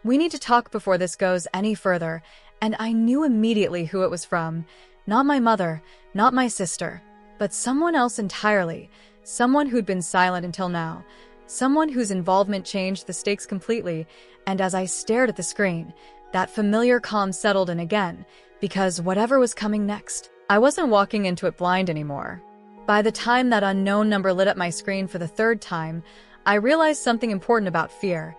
"We need to talk before this goes any further," and I knew immediately who it was from. Not my mother, not my sister, but someone else entirely, someone who'd been silent until now, someone whose involvement changed the stakes completely. And as I stared at the screen, that familiar calm settled in again, because whatever was coming next, I wasn't walking into it blind anymore. By the time that unknown number lit up my screen for the third time, I realized something important about fear.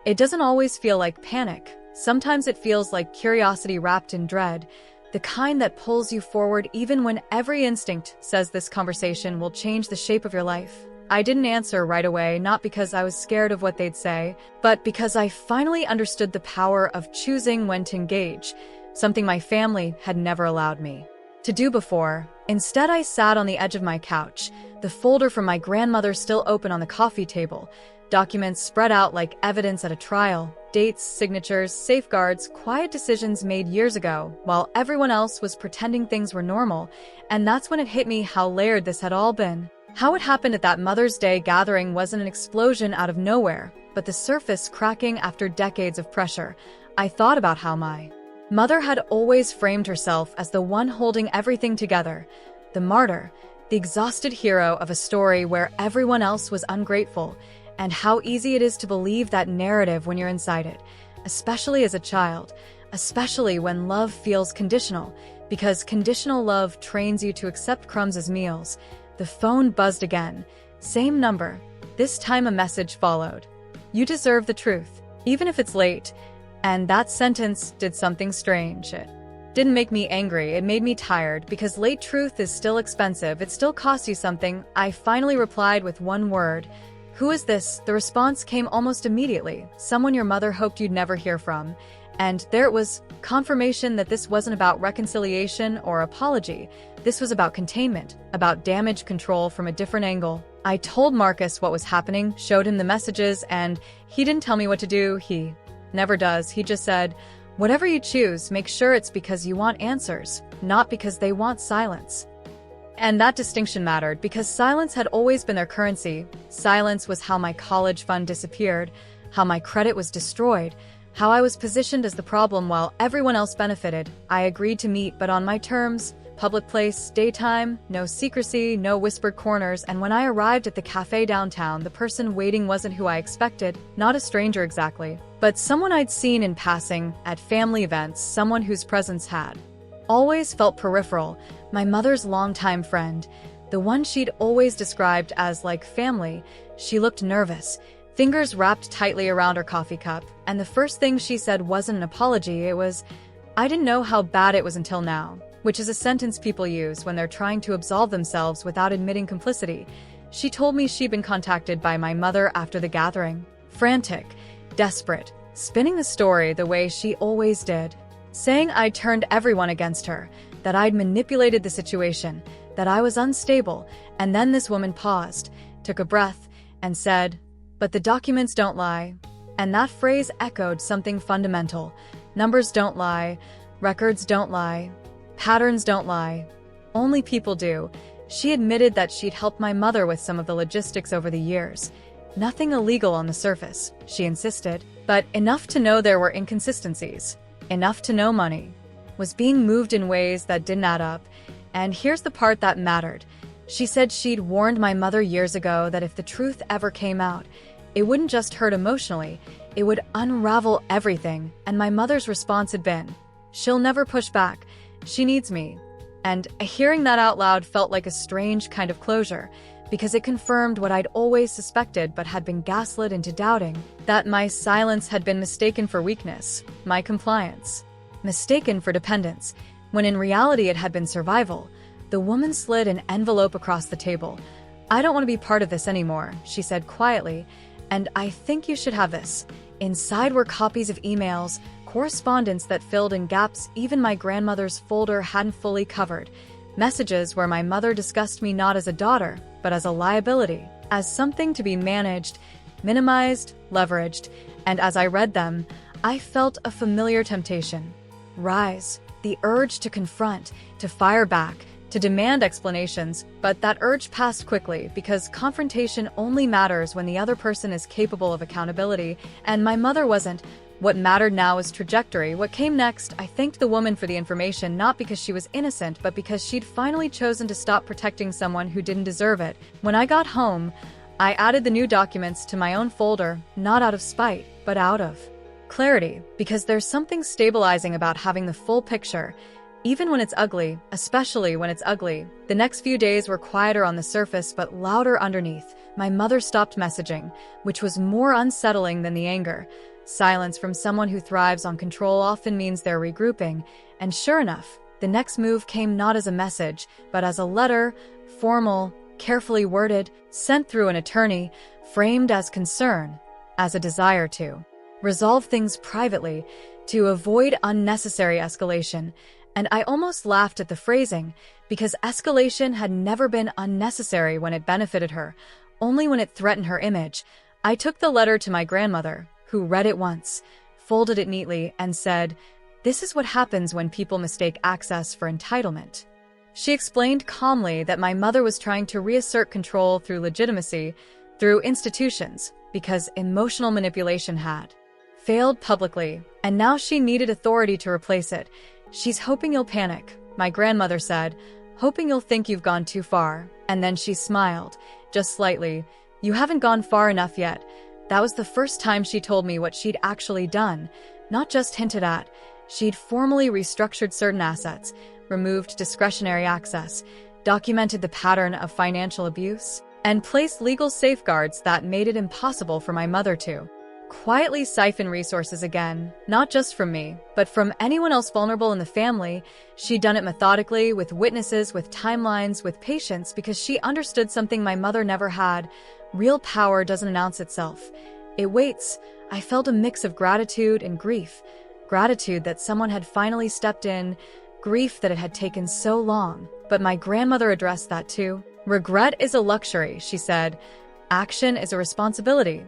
It doesn't always feel like panic. Sometimes it feels like curiosity wrapped in dread, the kind that pulls you forward even when every instinct says this conversation will change the shape of your life. I didn't answer right away, not because I was scared of what they'd say, but because I finally understood the power of choosing when to engage, something my family had never allowed me to do before. Instead, I sat on the edge of my couch, the folder from my grandmother still open on the coffee table, documents spread out like evidence at a trial, dates, signatures, safeguards, quiet decisions made years ago, while everyone else was pretending things were normal. And that's when it hit me how layered this had all been. How it happened at that Mother's Day gathering wasn't an explosion out of nowhere, but the surface cracking after decades of pressure. I thought about how my mother had always framed herself as the one holding everything together, the martyr, the exhausted hero of a story where everyone else was ungrateful, and how easy it is to believe that narrative when you're inside it, especially as a child, especially when love feels conditional, because conditional love trains you to accept crumbs as meals. The phone buzzed again. Same number. This time a message followed. "You deserve the truth, even if it's late." And that sentence did something strange. It didn't make me angry, it made me tired, because late truth is still expensive, it still costs you something. I finally replied with one word. "Who is this?" The response came almost immediately. "Someone your mother hoped you'd never hear from." And there it was, confirmation that this wasn't about reconciliation or apology. This was about containment, about damage control from a different angle. I told Marcus what was happening, showed him the messages, and he didn't tell me what to do. He never does. He just said, "Whatever you choose, make sure it's because you want answers, not because they want silence." And that distinction mattered, because silence had always been their currency. Silence was how my college fund disappeared, how my credit was destroyed, how I was positioned as the problem while everyone else benefited. I agreed to meet, but on my terms. Public place, daytime, no secrecy, no whispered corners. And when I arrived at the cafe downtown, the person waiting wasn't who I expected, not a stranger exactly, but someone I'd seen in passing at family events, someone whose presence had always felt peripheral. My mother's longtime friend, the one she'd always described as like family. She looked nervous, fingers wrapped tightly around her coffee cup, and the first thing she said wasn't an apology, it was, "I didn't know how bad it was until now," which is a sentence people use when they're trying to absolve themselves without admitting complicity. She told me she'd been contacted by my mother after the gathering. Frantic, desperate, spinning the story the way she always did. Saying I'd turned everyone against her, that I'd manipulated the situation, that I was unstable, and then this woman paused, took a breath, and said, "But the documents don't lie." And that phrase echoed something fundamental. Numbers don't lie, records don't lie, patterns don't lie. Only people do. She admitted that she'd helped my mother with some of the logistics over the years. Nothing illegal on the surface, she insisted, but enough to know there were inconsistencies. Enough to know money was being moved in ways that didn't add up. And here's the part that mattered. She said she'd warned my mother years ago that if the truth ever came out, it wouldn't just hurt emotionally, it would unravel everything. And my mother's response had been, "She'll never push back. She needs me." And hearing that out loud felt like a strange kind of closure, because it confirmed what I'd always suspected but had been gaslit into doubting, that my silence had been mistaken for weakness, my compliance, mistaken for dependence, when in reality it had been survival. The woman slid an envelope across the table. "I don't want to be part of this anymore," she said quietly, "and I think you should have this." Inside were copies of emails, correspondence that filled in gaps even my grandmother's folder hadn't fully covered, messages where my mother discussed me not as a daughter, but as a liability, as something to be managed, minimized, leveraged, and as I read them, I felt a familiar temptation rise, the urge to confront, to fire back, to demand explanations, but that urge passed quickly because confrontation only matters when the other person is capable of accountability, and my mother wasn't. What mattered now was trajectory. What came next? I thanked the woman for the information, not because she was innocent, but because she'd finally chosen to stop protecting someone who didn't deserve it. When I got home, I added the new documents to my own folder, not out of spite, but out of clarity, because there's something stabilizing about having the full picture, even when it's ugly, especially when it's ugly. The next few days were quieter on the surface, but louder underneath. My mother stopped messaging, which was more unsettling than the anger. Silence from someone who thrives on control often means they're regrouping, and sure enough, the next move came not as a message, but as a letter, formal, carefully worded, sent through an attorney, framed as concern, as a desire to resolve things privately, to avoid unnecessary escalation. And I almost laughed at the phrasing, because escalation had never been unnecessary when it benefited her, only when it threatened her image. I took the letter to my grandmother, who read it once, folded it neatly, and said, "This is what happens when people mistake access for entitlement." She explained calmly that my mother was trying to reassert control through legitimacy, through institutions, because emotional manipulation had failed publicly, and now she needed authority to replace it. "She's hoping you'll panic," my grandmother said, "hoping you'll think you've gone too far." And then she smiled, just slightly. "You haven't gone far enough yet." That was the first time she told me what she'd actually done, not just hinted at. She'd formally restructured certain assets, removed discretionary access, documented the pattern of financial abuse, and placed legal safeguards that made it impossible for my mother to quietly siphon resources again, not just from me, but from anyone else vulnerable in the family. She'd done it methodically, with witnesses, with timelines, with patience, because she understood something my mother never had. Real power doesn't announce itself. It waits. I felt a mix of gratitude and grief. Gratitude that someone had finally stepped in, grief that it had taken so long. But my grandmother addressed that too. "Regret is a luxury," she said. "Action is a responsibility."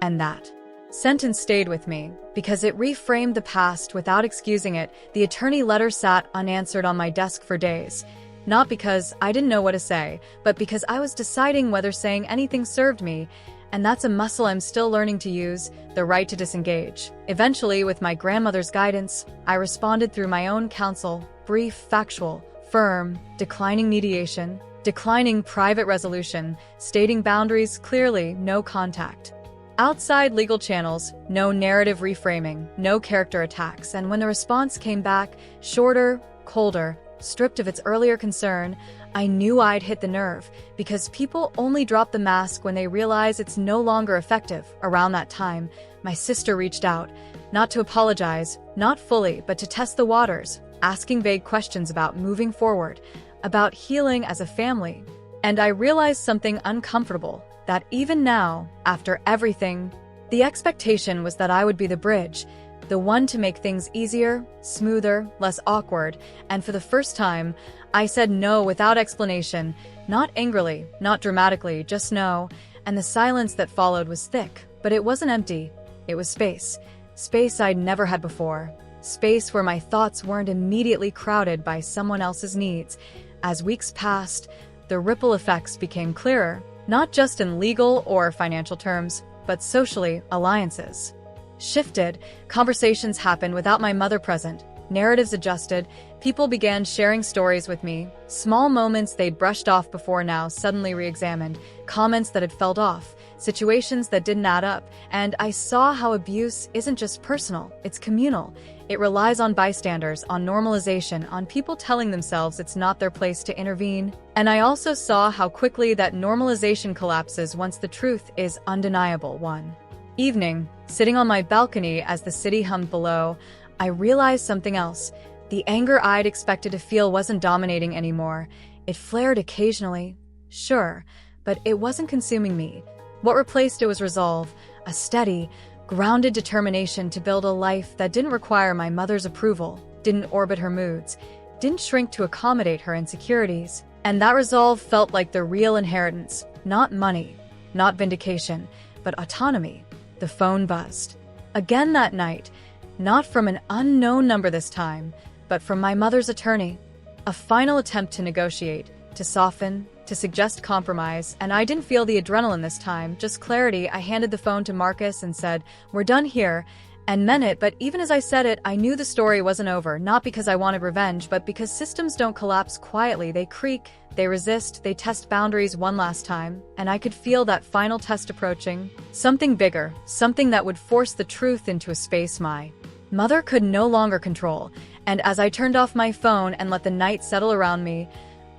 And that sentence stayed with me, because it reframed the past without excusing it. The attorney letter sat unanswered on my desk for days. Not because I didn't know what to say, but because I was deciding whether saying anything served me, and that's a muscle I'm still learning to use, the right to disengage. Eventually, with my grandmother's guidance, I responded through my own counsel, brief, factual, firm, declining mediation, declining private resolution, stating boundaries clearly, no contact outside legal channels, no narrative reframing, no character attacks. And when the response came back, shorter, colder, stripped of its earlier concern, I knew I'd hit the nerve, because people only drop the mask when they realize it's no longer effective. Around that time, my sister reached out, not to apologize, not fully, but to test the waters, asking vague questions about moving forward, about healing as a family. And I realized something uncomfortable, that even now, after everything, the expectation was that I would be the bridge, the one to make things easier, smoother, less awkward, and for the first time, I said no without explanation, not angrily, not dramatically, just no, and the silence that followed was thick, but it wasn't empty, it was space. Space I'd never had before. Space where my thoughts weren't immediately crowded by someone else's needs. As weeks passed, the ripple effects became clearer, not just in legal or financial terms, but socially, alliances shifted, conversations happened without my mother present, narratives adjusted, people began sharing stories with me, small moments they'd brushed off before now suddenly re-examined, comments that had felt off, situations that didn't add up, and I saw how abuse isn't just personal, it's communal. It relies on bystanders, on normalization, on people telling themselves it's not their place to intervene. And I also saw how quickly that normalization collapses once the truth is undeniable. One evening, sitting on my balcony as the city hummed below, I realized something else. The anger I'd expected to feel wasn't dominating anymore. It flared occasionally, sure, but it wasn't consuming me. What replaced it was resolve, a steady, grounded determination to build a life that didn't require my mother's approval, didn't orbit her moods, didn't shrink to accommodate her insecurities. And that resolve felt like the real inheritance, not money, not vindication, but autonomy. The phone buzzed. Again that night, not from an unknown number this time, but from my mother's attorney. A final attempt to negotiate, to soften, to suggest compromise, and I didn't feel the adrenaline this time, just clarity. I handed the phone to Marcus and said, "We're done here," and meant it, but even as I said it, I knew the story wasn't over, not because I wanted revenge, but because systems don't collapse quietly. They creak, they resist, they test boundaries one last time, and I could feel that final test approaching. Something bigger, something that would force the truth into a space my mother could no longer control. And as I turned off my phone and let the night settle around me,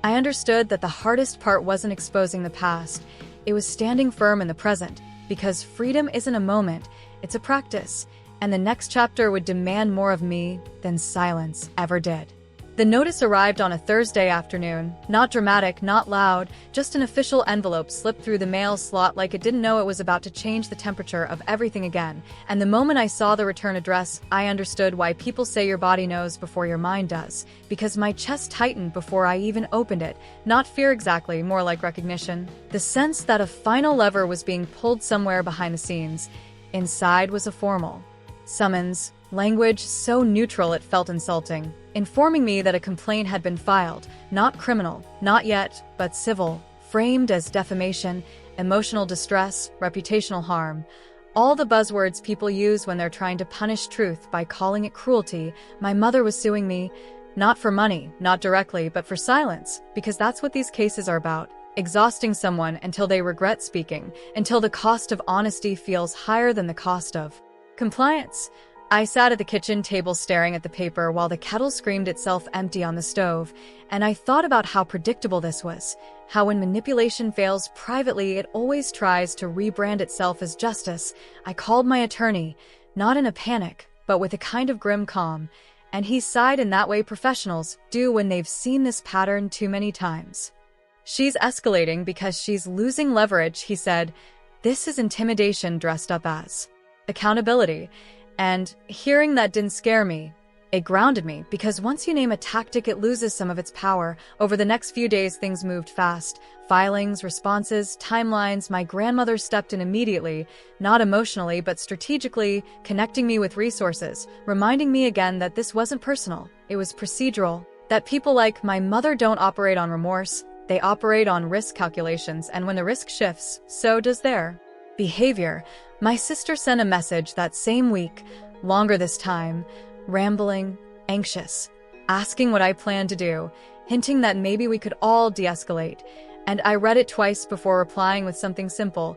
I understood that the hardest part wasn't exposing the past, it was standing firm in the present, because freedom isn't a moment, it's a practice, and the next chapter would demand more of me than silence ever did. The notice arrived on a Thursday afternoon, not dramatic, not loud, just an official envelope slipped through the mail slot like it didn't know it was about to change the temperature of everything again. And the moment I saw the return address, I understood why people say your body knows before your mind does. Because my chest tightened before I even opened it. Not fear exactly, more like recognition. The sense that a final lever was being pulled somewhere behind the scenes. Inside was a formal summons, language so neutral it felt insulting, informing me that a complaint had been filed, not criminal, not yet, but civil, framed as defamation, emotional distress, reputational harm. All the buzzwords people use when they're trying to punish truth by calling it cruelty. My mother was suing me, not for money, not directly, but for silence, because that's what these cases are about. Exhausting someone until they regret speaking, until the cost of honesty feels higher than the cost of compliance. I sat at the kitchen table staring at the paper while the kettle screamed itself empty on the stove, and I thought about how predictable this was, how when manipulation fails privately it always tries to rebrand itself as justice. I called my attorney, not in a panic, but with a kind of grim calm, and he sighed in that way professionals do when they've seen this pattern too many times. "She's escalating because she's losing leverage," he said. "This is intimidation dressed up as accountability." And hearing that didn't scare me. It grounded me, because once you name a tactic, it loses some of its power. Over the next few days, things moved fast. Filings, responses, timelines. My grandmother stepped in immediately, not emotionally, but strategically, connecting me with resources, reminding me again that this wasn't personal, it was procedural, that people like my mother don't operate on remorse, they operate on risk calculations, and when the risk shifts, so does their behavior. My sister sent a message that same week, longer this time, rambling, anxious, asking what I planned to do, hinting that maybe we could all de-escalate, and I read it twice before replying with something simple.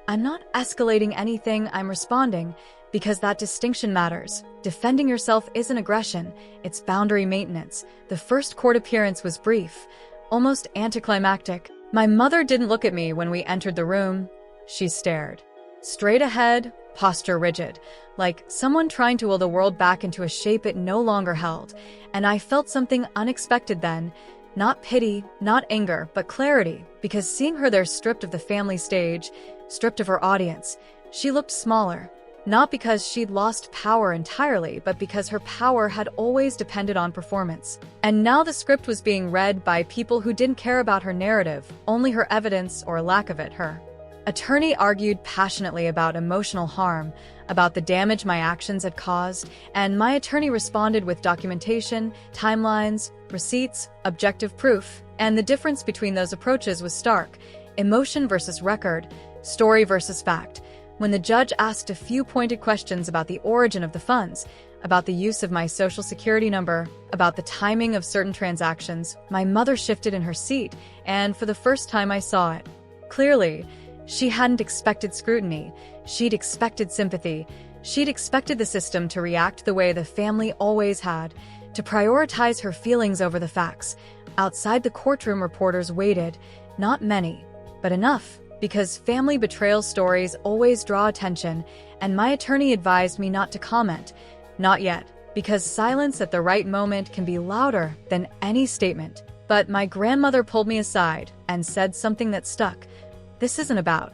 I'm not escalating anything, I'm responding, because that distinction matters. Defending yourself isn't aggression, it's boundary maintenance. The first court appearance was brief, almost anticlimactic. My mother didn't look at me when we entered the room. She stared. Straight ahead, posture rigid, like someone trying to will the world back into a shape it no longer held. And I felt something unexpected then, Not pity, not anger, but clarity, because seeing her there stripped of the family stage, stripped of her audience, she looked smaller. Not because she'd lost power entirely, but because her power had always depended on performance. And now the script was being read by people who didn't care about her narrative, only her evidence or lack of it. Her attorney argued passionately about emotional harm, about the damage my actions had caused, and my attorney responded with documentation, timelines, receipts, objective proof, and the difference between those approaches was stark. Emotion versus record, story versus fact. When the judge asked a few pointed questions about the origin of the funds, about the use of my social security number, about the timing of certain transactions, my mother shifted in her seat, and for the first time I saw it. Clearly, she hadn't expected scrutiny. She'd expected sympathy. She'd expected the system to react the way the family always had, to prioritize her feelings over the facts. Outside the courtroom, reporters waited, not many, but enough. Because family betrayal stories always draw attention, and my attorney advised me not to comment. Not yet, because silence at the right moment can be louder than any statement. But my grandmother pulled me aside and said something that stuck. This isn't about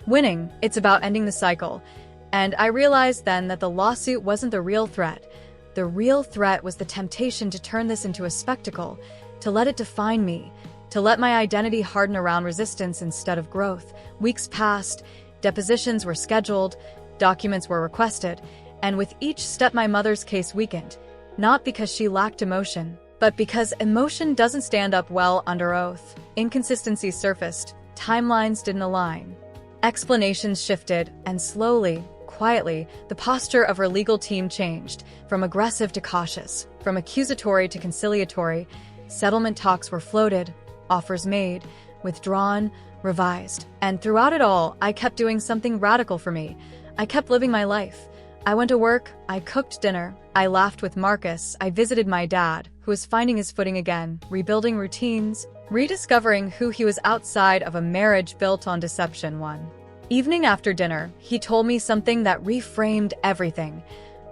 winning, it's about ending the cycle. And I realized then that the lawsuit wasn't the real threat. The real threat was the temptation to turn this into a spectacle, to let it define me, to let my identity harden around resistance instead of growth. Weeks passed, depositions were scheduled, documents were requested, and with each step my mother's case weakened, not because she lacked emotion, but because emotion doesn't stand up well under oath. Inconsistencies surfaced, timelines didn't align. Explanations shifted, and slowly, quietly, the posture of her legal team changed, from aggressive to cautious, from accusatory to conciliatory. Settlement talks were floated, offers made, withdrawn, revised. And throughout it all, I kept doing something radical for me. I kept living my life. I went to work, I cooked dinner, I laughed with Marcus, I visited my dad, who was finding his footing again, rebuilding routines, rediscovering who he was outside of a marriage built on deception. One evening after dinner, he told me something that reframed everything.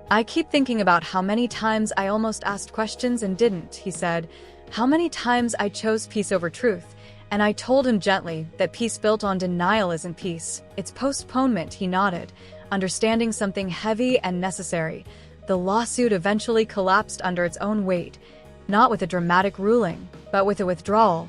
I keep thinking about how many times I almost asked questions and didn't, he said. How many times I chose peace over truth. And I told him gently that peace built on denial isn't peace. It's postponement, he nodded, understanding something heavy and necessary. The lawsuit eventually collapsed under its own weight, not with a dramatic ruling, but with a withdrawal.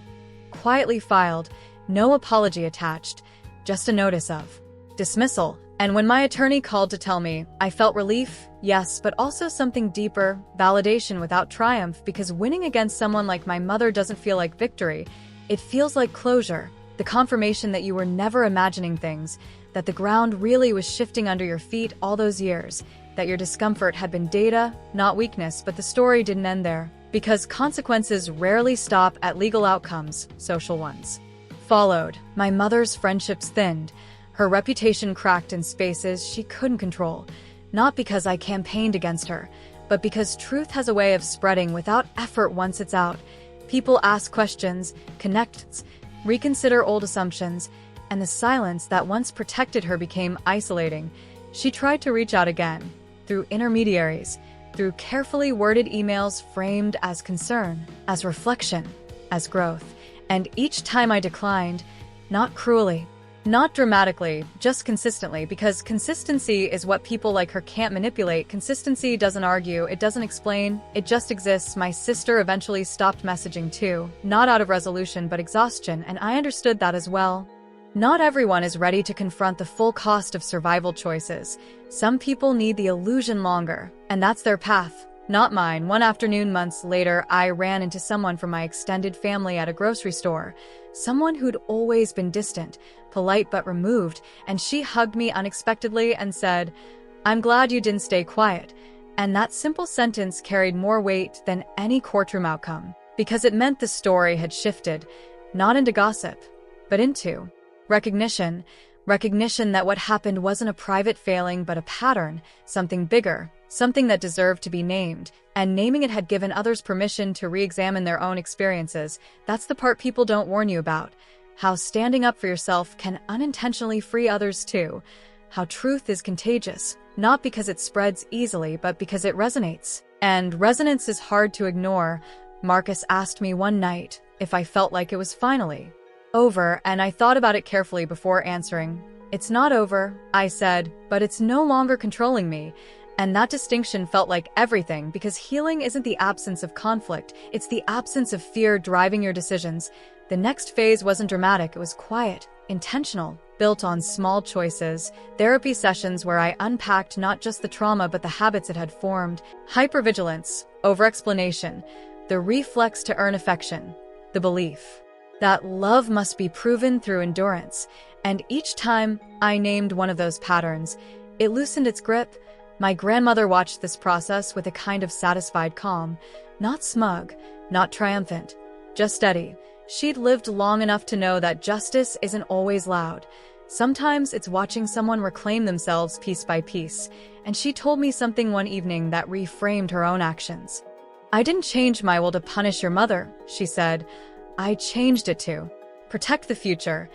Quietly filed, no apology attached, just a notice of dismissal. And when my attorney called to tell me, I felt relief, yes, but also something deeper, validation without triumph, because winning against someone like my mother doesn't feel like victory. It feels like closure, the confirmation that you were never imagining things, that the ground really was shifting under your feet all those years, that your discomfort had been data, not weakness. But the story didn't end there, because consequences rarely stop at legal outcomes, social ones followed. My mother's friendships thinned. Her reputation cracked in spaces she couldn't control, not because I campaigned against her, but because truth has a way of spreading without effort once it's out. People ask questions, connect, reconsider old assumptions, and the silence that once protected her became isolating. She tried to reach out again, through intermediaries, through carefully worded emails framed as concern, as reflection, as growth. And each time I declined, not cruelly, not dramatically, just consistently, because consistency is what people like her can't manipulate. Consistency doesn't argue, it doesn't explain, it just exists. My sister eventually stopped messaging too, not out of resolution but exhaustion, and I understood that as well. Not everyone is ready to confront the full cost of survival choices. Some people need the illusion longer, and that's their path, not mine. One afternoon months later, I ran into someone from my extended family at a grocery store. Someone who'd always been distant, polite but removed, and she hugged me unexpectedly and said, "I'm glad you didn't stay quiet." And that simple sentence carried more weight than any courtroom outcome, because it meant the story had shifted, not into gossip, but into recognition. Recognition that what happened wasn't a private failing but a pattern, something bigger, something that deserved to be named, and naming it had given others permission to re-examine their own experiences. That's the part people don't warn you about. How standing up for yourself can unintentionally free others too. How truth is contagious, not because it spreads easily but because it resonates. And resonance is hard to ignore. Marcus asked me one night, if I felt like it was finally over, and I thought about it carefully before answering. It's not over, I said, but it's no longer controlling me. And that distinction felt like everything, because healing isn't the absence of conflict, it's the absence of fear driving your decisions. The next phase wasn't dramatic, it was quiet, intentional, built on small choices, therapy sessions where I unpacked not just the trauma but the habits it had formed, hypervigilance, overexplanation, the reflex to earn affection, the belief that love must be proven through endurance. And each time I named one of those patterns, it loosened its grip. My grandmother watched this process with a kind of satisfied calm, not smug, not triumphant, just steady. She'd lived long enough to know that justice isn't always loud. Sometimes it's watching someone reclaim themselves piece by piece, and she told me something one evening that reframed her own actions. I didn't change my will to punish your mother, she said. I changed it to protect the future.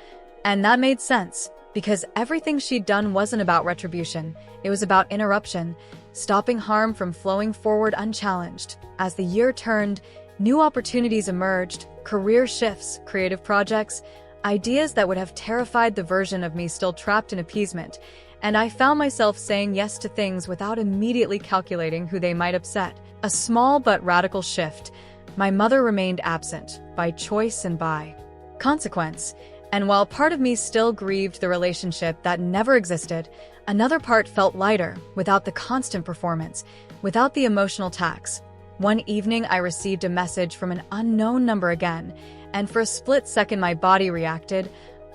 And that made sense, because everything she'd done wasn't about retribution. It was about interruption, stopping harm from flowing forward unchallenged. As the year turned, new opportunities emerged, career shifts, creative projects, ideas that would have terrified the version of me still trapped in appeasement. And I found myself saying yes to things without immediately calculating who they might upset. A small but radical shift. My mother remained absent, by choice and by consequence. And while part of me still grieved the relationship that never existed, another part felt lighter, without the constant performance, without the emotional tax. One evening I received a message from an unknown number again, and for a split second my body reacted,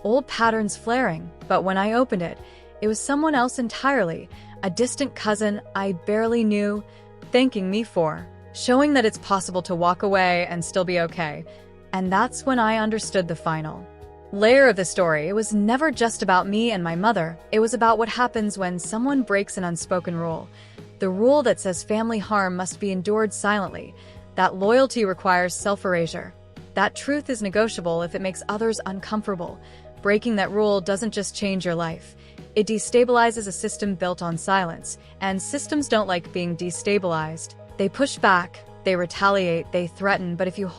old patterns flaring. But when I opened it, it was someone else entirely, a distant cousin I barely knew, thanking me for showing that it's possible to walk away and still be okay. And that's when I understood the final layer of the story. It was never just about me and my mother. It was about what happens when someone breaks an unspoken rule. The rule that says family harm must be endured silently, that loyalty requires self-erasure, that truth is negotiable if it makes others uncomfortable. Breaking that rule doesn't just change your life. It destabilizes a system built on silence, and systems don't like being destabilized. They push back, they retaliate, they threaten, but if you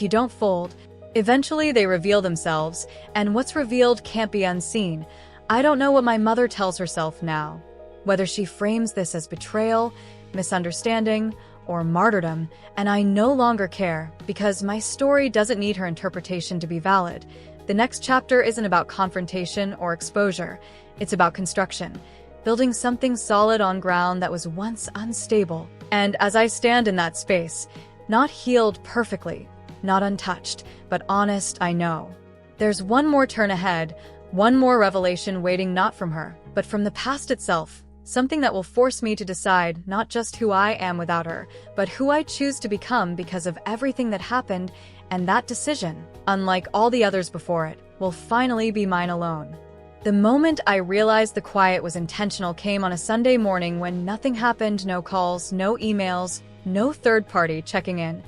don't fold, eventually they reveal themselves, and what's revealed can't be unseen. I don't know what my mother tells herself now, whether she frames this as betrayal, misunderstanding, or martyrdom, and I no longer care, because my story doesn't need her interpretation to be valid. The next chapter isn't about confrontation or exposure, it's about construction, building something solid on ground that was once unstable. And as I stand in that space, not healed perfectly, not untouched, but honest, I know there's one more turn ahead, one more revelation waiting, not from her, but from the past itself, something that will force me to decide not just who I am without her, but who I choose to become because of everything that happened, and that decision, unlike all the others before it, will finally be mine alone. The moment I realized the quiet was intentional came on a Sunday morning when nothing happened, no calls, no emails, no third party checking in,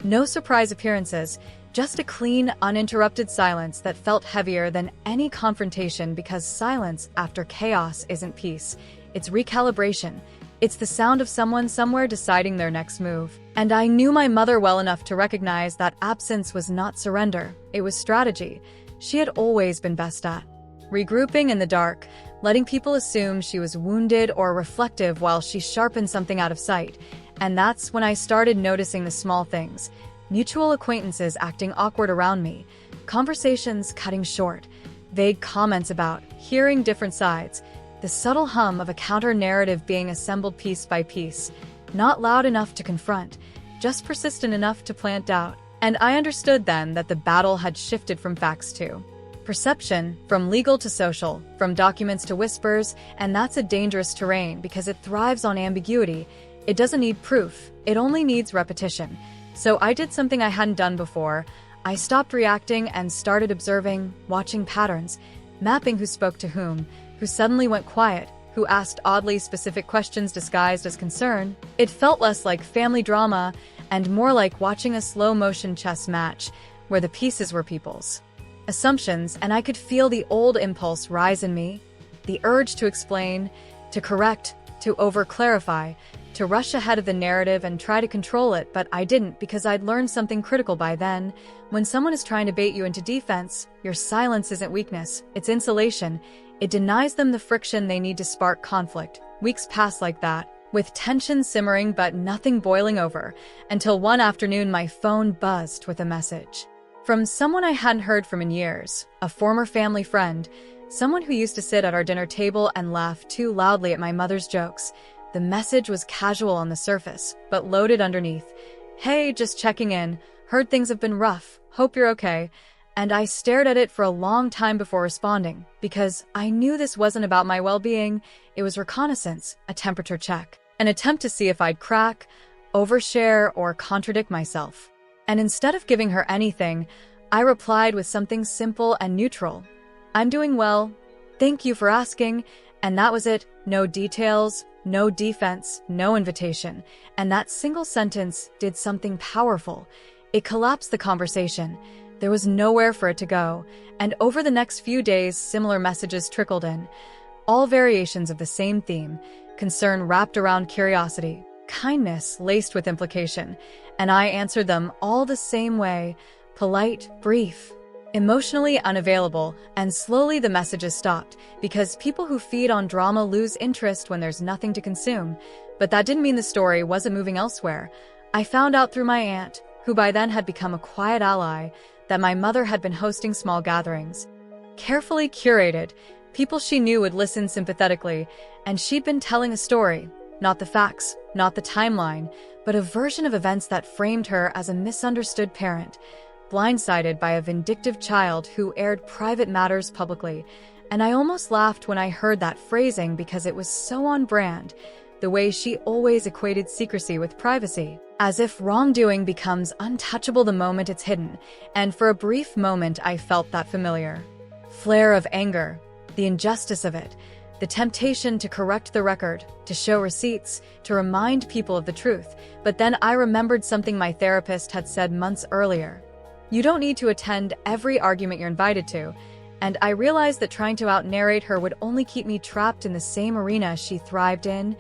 no surprise appearances, just a clean, uninterrupted silence that felt heavier than any confrontation, because silence after chaos isn't peace, it's recalibration. It's the sound of someone somewhere deciding their next move. And I knew my mother well enough to recognize that absence was not surrender, it was strategy. She had always been best at regrouping in the dark, letting people assume she was wounded or reflective while she sharpened something out of sight. And that's when I started noticing the small things. Mutual acquaintances acting awkward around me, conversations cutting short, vague comments about hearing different sides, the subtle hum of a counter-narrative being assembled piece by piece, not loud enough to confront, just persistent enough to plant doubt. And I understood then that the battle had shifted from facts to perception, from legal to social, from documents to whispers, and that's a dangerous terrain because it thrives on ambiguity. It doesn't need proof, it only needs repetition. So I did something I hadn't done before. I stopped reacting and started observing, watching patterns, mapping who spoke to whom, who suddenly went quiet, who asked oddly specific questions disguised as concern. It felt less like family drama and more like watching a slow-motion chess match where the pieces were people's assumptions, and I could feel the old impulse rise in me, the urge to explain, to correct, to over-clarify, to rush ahead of the narrative and try to control it, but I didn't because I'd learned something critical by then. When someone is trying to bait you into defense, your silence isn't weakness, it's insulation. It denies them the friction they need to spark conflict. Weeks passed like that, with tension simmering but nothing boiling over, until one afternoon my phone buzzed with a message. From someone I hadn't heard from in years, a former family friend, someone who used to sit at our dinner table and laugh too loudly at my mother's jokes. The message was casual on the surface, but loaded underneath. "Hey, just checking in. Heard things have been rough. Hope you're okay." And I stared at it for a long time before responding, because I knew this wasn't about my well-being. It was reconnaissance, a temperature check, an attempt to see if I'd crack, overshare, or contradict myself. And instead of giving her anything, I replied with something simple and neutral. "I'm doing well. Thank you for asking." And that was it. No details, no defense, no invitation. And that single sentence did something powerful. It collapsed the conversation. There was nowhere for it to go. And over the next few days, similar messages trickled in. All variations of the same theme. Concern wrapped around curiosity. Kindness laced with implication. And I answered them all the same way. Polite, brief, emotionally unavailable, and slowly the messages stopped, because people who feed on drama lose interest when there's nothing to consume. But that didn't mean the story wasn't moving elsewhere. I found out through my aunt, who by then had become a quiet ally, that my mother had been hosting small gatherings. Carefully curated, people she knew would listen sympathetically, and she'd been telling a story, not the facts, not the timeline, but a version of events that framed her as a misunderstood parent, blindsided by a vindictive child who aired private matters publicly. And I almost laughed when I heard that phrasing because it was so on brand, the way she always equated secrecy with privacy, as if wrongdoing becomes untouchable the moment it's hidden. And for a brief moment I felt that familiar flare of anger, the injustice of it, the temptation to correct the record, to show receipts, to remind people of the truth. But then I remembered something my therapist had said months earlier. You don't need to attend every argument you're invited to. And I realized that trying to out-narrate her would only keep me trapped in the same arena she thrived in,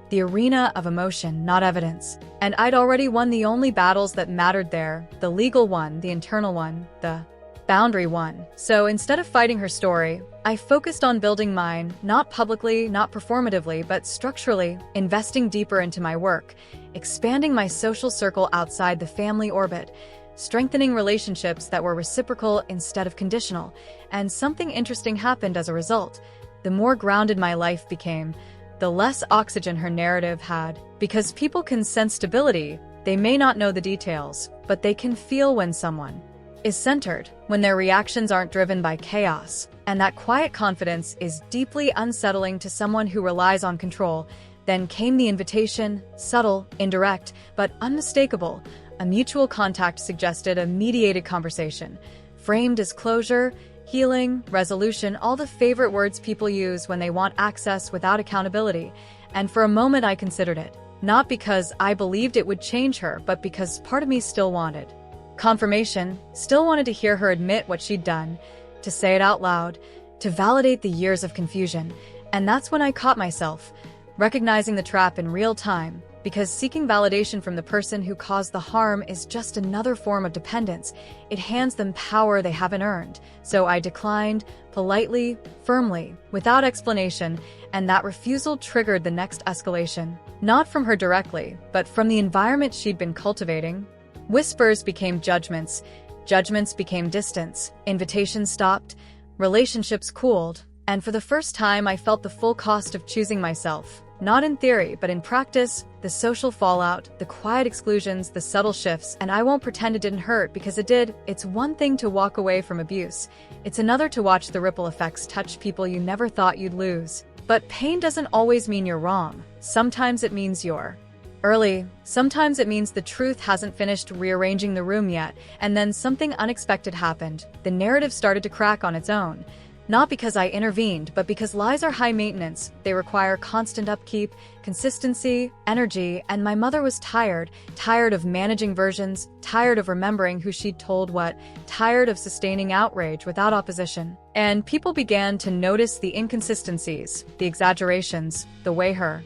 the arena of emotion, not evidence. And I'd already won the only battles that mattered there, the legal one, the internal one, the boundary one. So instead of fighting her story, I focused on building mine, not publicly, not performatively, but structurally, investing deeper into my work, expanding my social circle outside the family orbit, strengthening relationships that were reciprocal instead of conditional. And something interesting happened as a result. The more grounded my life became, the less oxygen her narrative had. Because people can sense stability, they may not know the details, but they can feel when someone is centered, when their reactions aren't driven by chaos. And that quiet confidence is deeply unsettling to someone who relies on control. Then came the invitation, subtle, indirect, but unmistakable. A mutual contact suggested a mediated conversation, framed as closure, healing, resolution, all the favorite words people use when they want access without accountability. And for a moment I considered it, not because I believed it would change her, but because part of me still wanted confirmation, still wanted to hear her admit what she'd done, to say it out loud, to validate the years of confusion. And that's when I caught myself, recognizing the trap in real time, because seeking validation from the person who caused the harm is just another form of dependence. It hands them power they haven't earned. So I declined, politely, firmly, without explanation, and that refusal triggered the next escalation. Not from her directly, but from the environment she'd been cultivating. Whispers became judgments, judgments became distance, invitations stopped, relationships cooled, and for the first time I felt the full cost of choosing myself. Not in theory, but in practice, the social fallout, the quiet exclusions, the subtle shifts. And I won't pretend it didn't hurt, because it did. It's one thing to walk away from abuse. It's another to watch the ripple effects touch people you never thought you'd lose. But pain doesn't always mean you're wrong. Sometimes it means you're early. Sometimes it means the truth hasn't finished rearranging the room yet. And then something unexpected happened. The narrative started to crack on its own. Not because I intervened, but because lies are high maintenance. They require constant upkeep, consistency, energy, and my mother was tired of managing versions, tired of remembering who she'd told what, tired of sustaining outrage without opposition. And people began to notice the inconsistencies, the exaggerations, the way her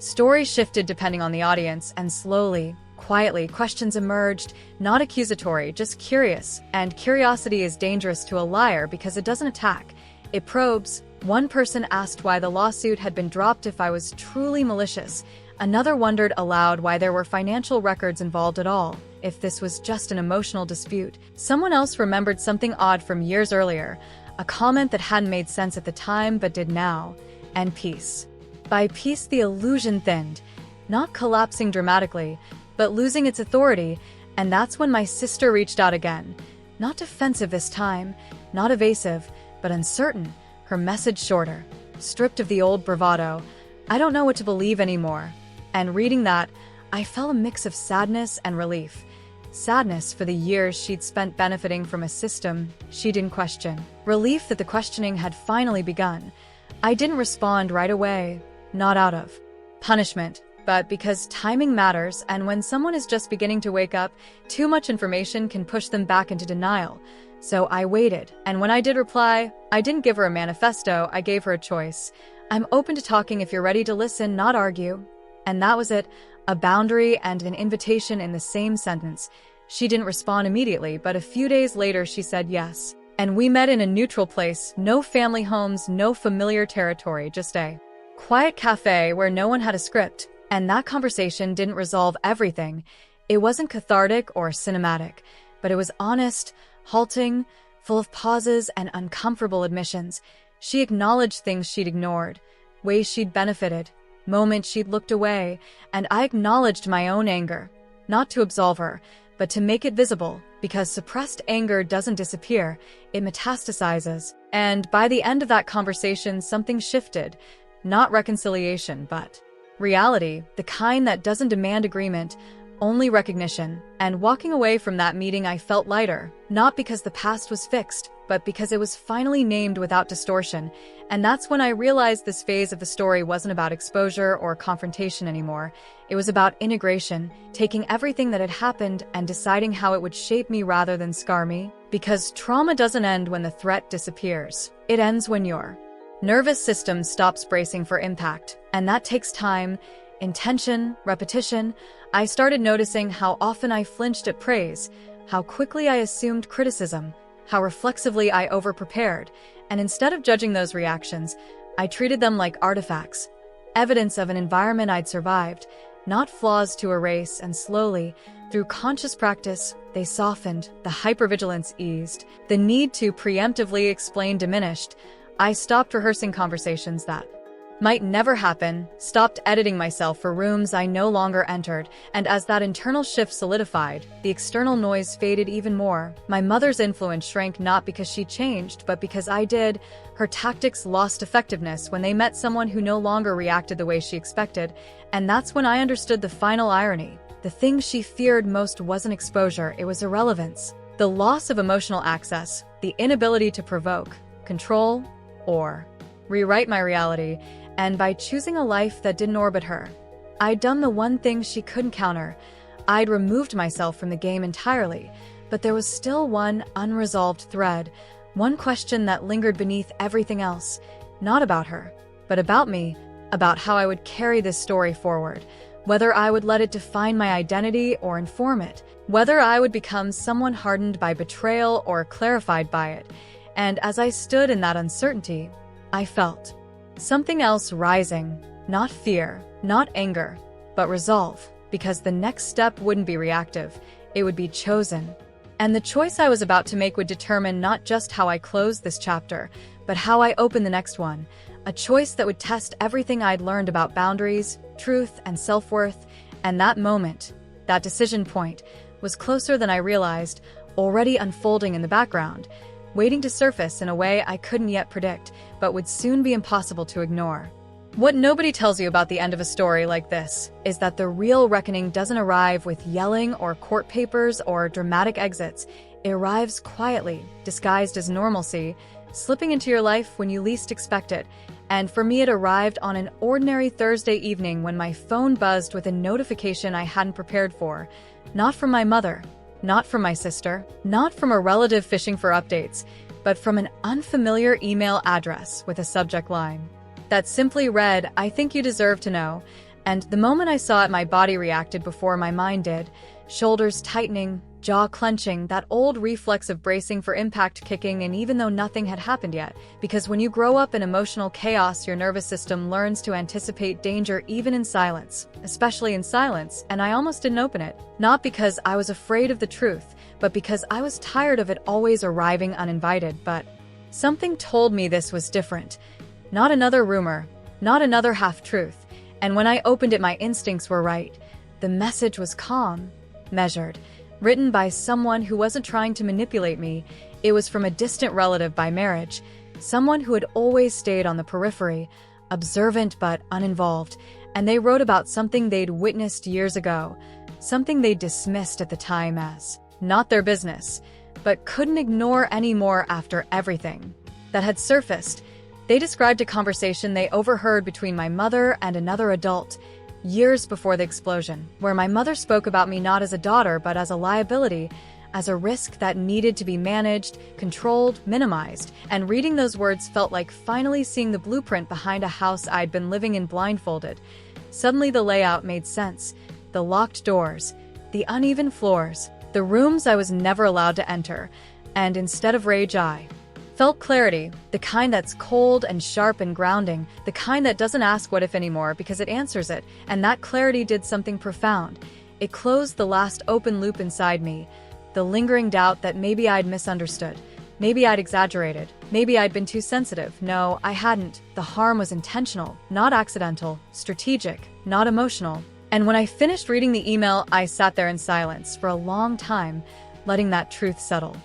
Stories shifted depending on the audience, and slowly, quietly, questions emerged, not accusatory, just curious. And curiosity is dangerous to a liar because it doesn't attack, it probes. One person asked why the lawsuit had been dropped if I was truly malicious. Another wondered aloud why there were financial records involved at all, if this was just an emotional dispute. Someone else remembered something odd from years earlier, a comment that hadn't made sense at the time but did now. And peace. By peace, the illusion thinned, not collapsing dramatically, but losing its authority, and that's when my sister reached out again. Not defensive this time, not evasive, but uncertain, her message shorter, stripped of the old bravado. I don't know what to believe anymore. And reading that, I felt a mix of sadness and relief. Sadness for the years she'd spent benefiting from a system she didn't question. Relief that the questioning had finally begun. I didn't respond right away, not out of punishment, but because timing matters, and when someone is just beginning to wake up, too much information can push them back into denial. So I waited, and when I did reply, I didn't give her a manifesto, I gave her a choice. I'm open to talking if you're ready to listen, not argue. And that was it, a boundary and an invitation in the same sentence. She didn't respond immediately, but a few days later she said yes. And we met in a neutral place, no family homes, no familiar territory, just a quiet cafe where no one had a script. And that conversation didn't resolve everything. It wasn't cathartic or cinematic, but it was honest, halting, full of pauses and uncomfortable admissions. She acknowledged things she'd ignored, ways she'd benefited, moments she'd looked away, and I acknowledged my own anger, not to absolve her, but to make it visible, because suppressed anger doesn't disappear, it metastasizes. And by the end of that conversation, something shifted, not reconciliation, but reality, the kind that doesn't demand agreement, only recognition. And walking away from that meeting, I felt lighter, not because the past was fixed, but because it was finally named without distortion. And that's when I realized this phase of the story wasn't about exposure or confrontation anymore. It was about integration, taking everything that had happened and deciding how it would shape me rather than scar me. Because trauma doesn't end when the threat disappears. It ends when your nervous system stops bracing for impact. And that takes time, intention, repetition. I started noticing how often I flinched at praise, how quickly I assumed criticism, how reflexively I overprepared, and instead of judging those reactions, I treated them like artifacts, evidence of an environment I'd survived, not flaws to erase. And slowly, through conscious practice, they softened, the hypervigilance eased, the need to preemptively explain diminished. I stopped rehearsing conversations that might never happen, stopped editing myself for rooms I no longer entered, and as that internal shift solidified, the external noise faded even more. My mother's influence shrank not because she changed, but because I did. Her tactics lost effectiveness when they met someone who no longer reacted the way she expected, and that's when I understood the final irony. The thing she feared most wasn't exposure, it was irrelevance. The loss of emotional access, the inability to provoke, control, or rewrite my reality. And by choosing a life that didn't orbit her, I'd done the one thing she couldn't counter. I'd removed myself from the game entirely, but there was still one unresolved thread, one question that lingered beneath everything else, not about her, but about me, about how I would carry this story forward, whether I would let it define my identity or inform it, whether I would become someone hardened by betrayal or clarified by it. And as I stood in that uncertainty, I felt something else rising, not fear, not anger, but resolve, because the next step wouldn't be reactive, it would be chosen. And the choice I was about to make would determine not just how I closed this chapter, but how I opened the next one, a choice that would test everything I'd learned about boundaries, truth, and self-worth. And that moment, that decision point, was closer than I realized, already unfolding in the background, waiting to surface in a way I couldn't yet predict, but would soon be impossible to ignore. What nobody tells you about the end of a story like this is that the real reckoning doesn't arrive with yelling or court papers or dramatic exits. It arrives quietly, disguised as normalcy, slipping into your life when you least expect it. And for me, it arrived on an ordinary Thursday evening when my phone buzzed with a notification I hadn't prepared for. Not from my mother, not from my sister, not from a relative fishing for updates, but from an unfamiliar email address with a subject line that simply read, "I think you deserve to know." And the moment I saw it, my body reacted before my mind did. Shoulders tightening, jaw clenching, that old reflex of bracing for impact kicking in even though nothing had happened yet. Because when you grow up in emotional chaos, your nervous system learns to anticipate danger even in silence, especially in silence, and I almost didn't open it. Not because I was afraid of the truth, but because I was tired of it always arriving uninvited. But something told me this was different. Not another rumor, not another half-truth. And when I opened it, my instincts were right. The message was calm, measured, written by someone who wasn't trying to manipulate me. It was from a distant relative by marriage, someone who had always stayed on the periphery, observant but uninvolved, and they wrote about something they'd witnessed years ago, something they dismissed at the time as not their business, but couldn't ignore anymore after everything that had surfaced. They described a conversation they overheard between my mother and another adult, years before the explosion, where my mother spoke about me not as a daughter but as a liability, as a risk that needed to be managed, controlled, minimized. And reading those words felt like finally seeing the blueprint behind a house I'd been living in blindfolded. Suddenly the layout made sense. The locked doors, the uneven floors, the rooms I was never allowed to enter. And instead of rage, I felt clarity, the kind that's cold and sharp and grounding, the kind that doesn't ask what if anymore because it answers it. And that clarity did something profound. It closed the last open loop inside me, the lingering doubt that maybe I'd misunderstood, maybe I'd exaggerated, maybe I'd been too sensitive. No, I hadn't. The harm was intentional, not accidental, strategic, not emotional. And when I finished reading the email, I sat there in silence for a long time, letting that truth settle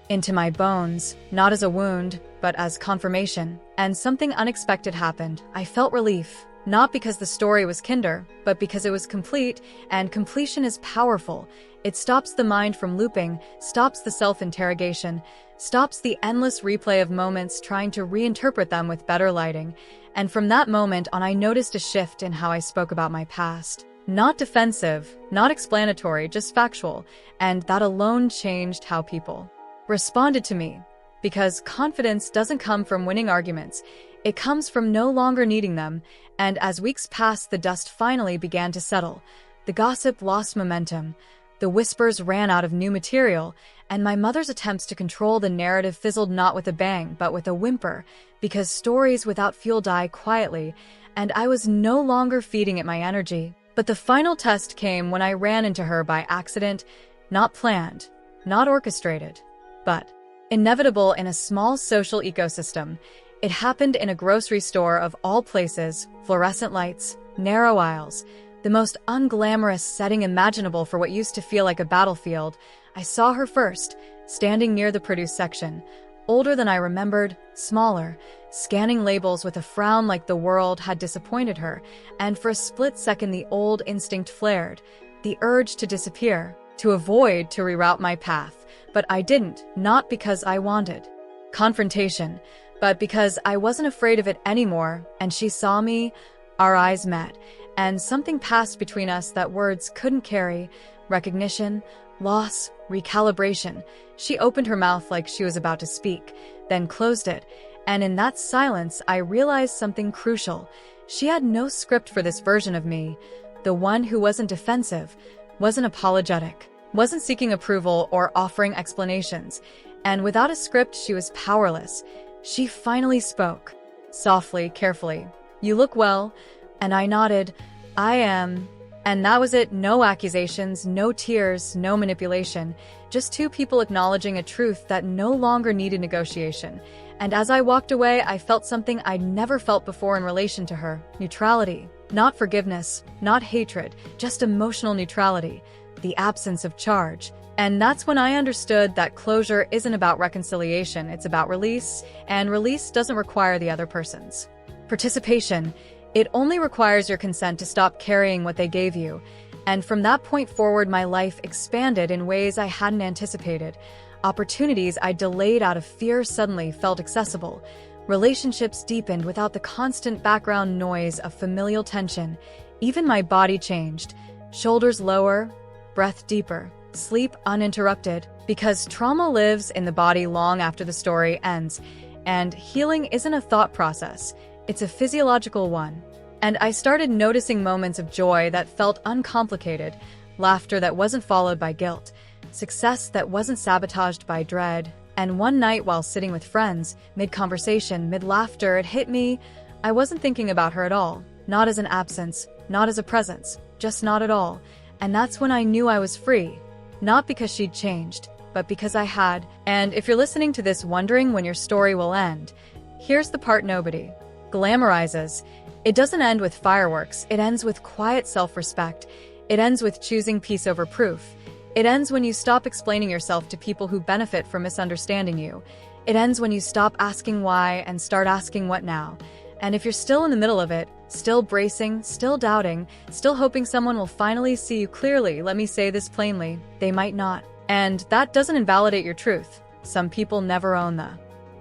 into my bones, not as a wound, but as confirmation. And something unexpected happened. I felt relief, not because the story was kinder, but because it was complete, and completion is powerful. It stops the mind from looping, stops the self-interrogation, stops the endless replay of moments trying to reinterpret them with better lighting. And from that moment on, I noticed a shift in how I spoke about my past. Not defensive, not explanatory, just factual, and that alone changed how people responded to me. Because confidence doesn't come from winning arguments, it comes from no longer needing them. And as weeks passed, the dust finally began to settle. The gossip lost momentum, the whispers ran out of new material, and my mother's attempts to control the narrative fizzled not with a bang, but with a whimper, because stories without fuel die quietly, and I was no longer feeding it my energy. But the final test came when I ran into her by accident, not planned, not orchestrated, but inevitable in a small social ecosystem. It happened in a grocery store of all places, fluorescent lights, narrow aisles, the most unglamorous setting imaginable for what used to feel like a battlefield. I saw her first, standing near the produce section, older than I remembered, smaller, scanning labels with a frown like the world had disappointed her, and for a split second the old instinct flared, the urge to disappear, to avoid, to reroute my path. But I didn't, not because I wanted confrontation, but because I wasn't afraid of it anymore. And she saw me, our eyes met, and something passed between us that words couldn't carry. Recognition, loss, recalibration. She opened her mouth like she was about to speak, then closed it, and in that silence I realized something crucial. She had no script for this version of me, the one who wasn't defensive, wasn't apologetic, wasn't seeking approval or offering explanations, and without a script she was powerless. She finally spoke, softly, carefully. "You look well," and I nodded. "I am." And that was it. No accusations, no tears, no manipulation, just two people acknowledging a truth that no longer needed negotiation. And as I walked away, I felt something I'd never felt before in relation to her. Neutrality. Not forgiveness, not hatred, just emotional neutrality. The absence of charge. And that's when I understood that closure isn't about reconciliation, it's about release, and release doesn't require the other person's participation. It only requires your consent to stop carrying what they gave you. And from that point forward, my life expanded in ways I hadn't anticipated. Opportunities I delayed out of fear suddenly felt accessible. Relationships deepened without the constant background noise of familial tension. Even my body changed. Shoulders lower, breath deeper, sleep uninterrupted. Because trauma lives in the body long after the story ends. And healing isn't a thought process. It's a physiological one. And I started noticing moments of joy that felt uncomplicated, laughter that wasn't followed by guilt, success that wasn't sabotaged by dread. And one night while sitting with friends, mid-conversation, mid-laughter, it hit me. I wasn't thinking about her at all. Not as an absence, not as a presence, just not at all. And that's when I knew I was free. Not because she'd changed, but because I had. And if you're listening to this wondering when your story will end, here's the part nobody glamorizes. It doesn't end with fireworks. It ends with quiet self-respect. It ends with choosing peace over proof. It ends when you stop explaining yourself to people who benefit from misunderstanding you. It ends when you stop asking why and start asking what now. And if you're still in the middle of it, still bracing, still doubting, still hoping someone will finally see you clearly, let me say this plainly, they might not. And that doesn't invalidate your truth. Some people never own the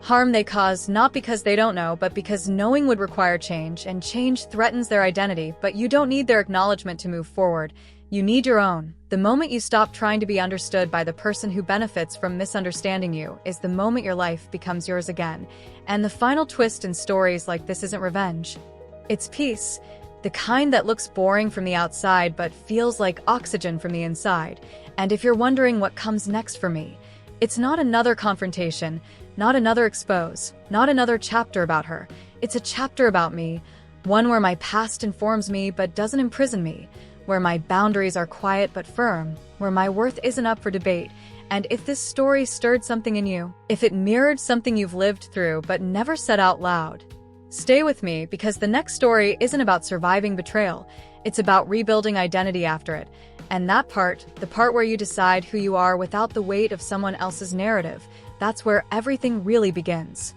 harm they cause, not because they don't know, but because knowing would require change, and change threatens their identity. But you don't need their acknowledgement to move forward. You need your own. The moment you stop trying to be understood by the person who benefits from misunderstanding you is the moment your life becomes yours again. And the final twist in stories like this isn't revenge. It's peace. The kind that looks boring from the outside but feels like oxygen from the inside. And if you're wondering what comes next for me, it's not another confrontation, not another expose, not another chapter about her. It's a chapter about me, one where my past informs me but doesn't imprison me, where my boundaries are quiet but firm, where my worth isn't up for debate. And if this story stirred something in you, if it mirrored something you've lived through but never said out loud, stay with me, because the next story isn't about surviving betrayal. It's about rebuilding identity after it. And that part, the part where you decide who you are without the weight of someone else's narrative, that's where everything really begins.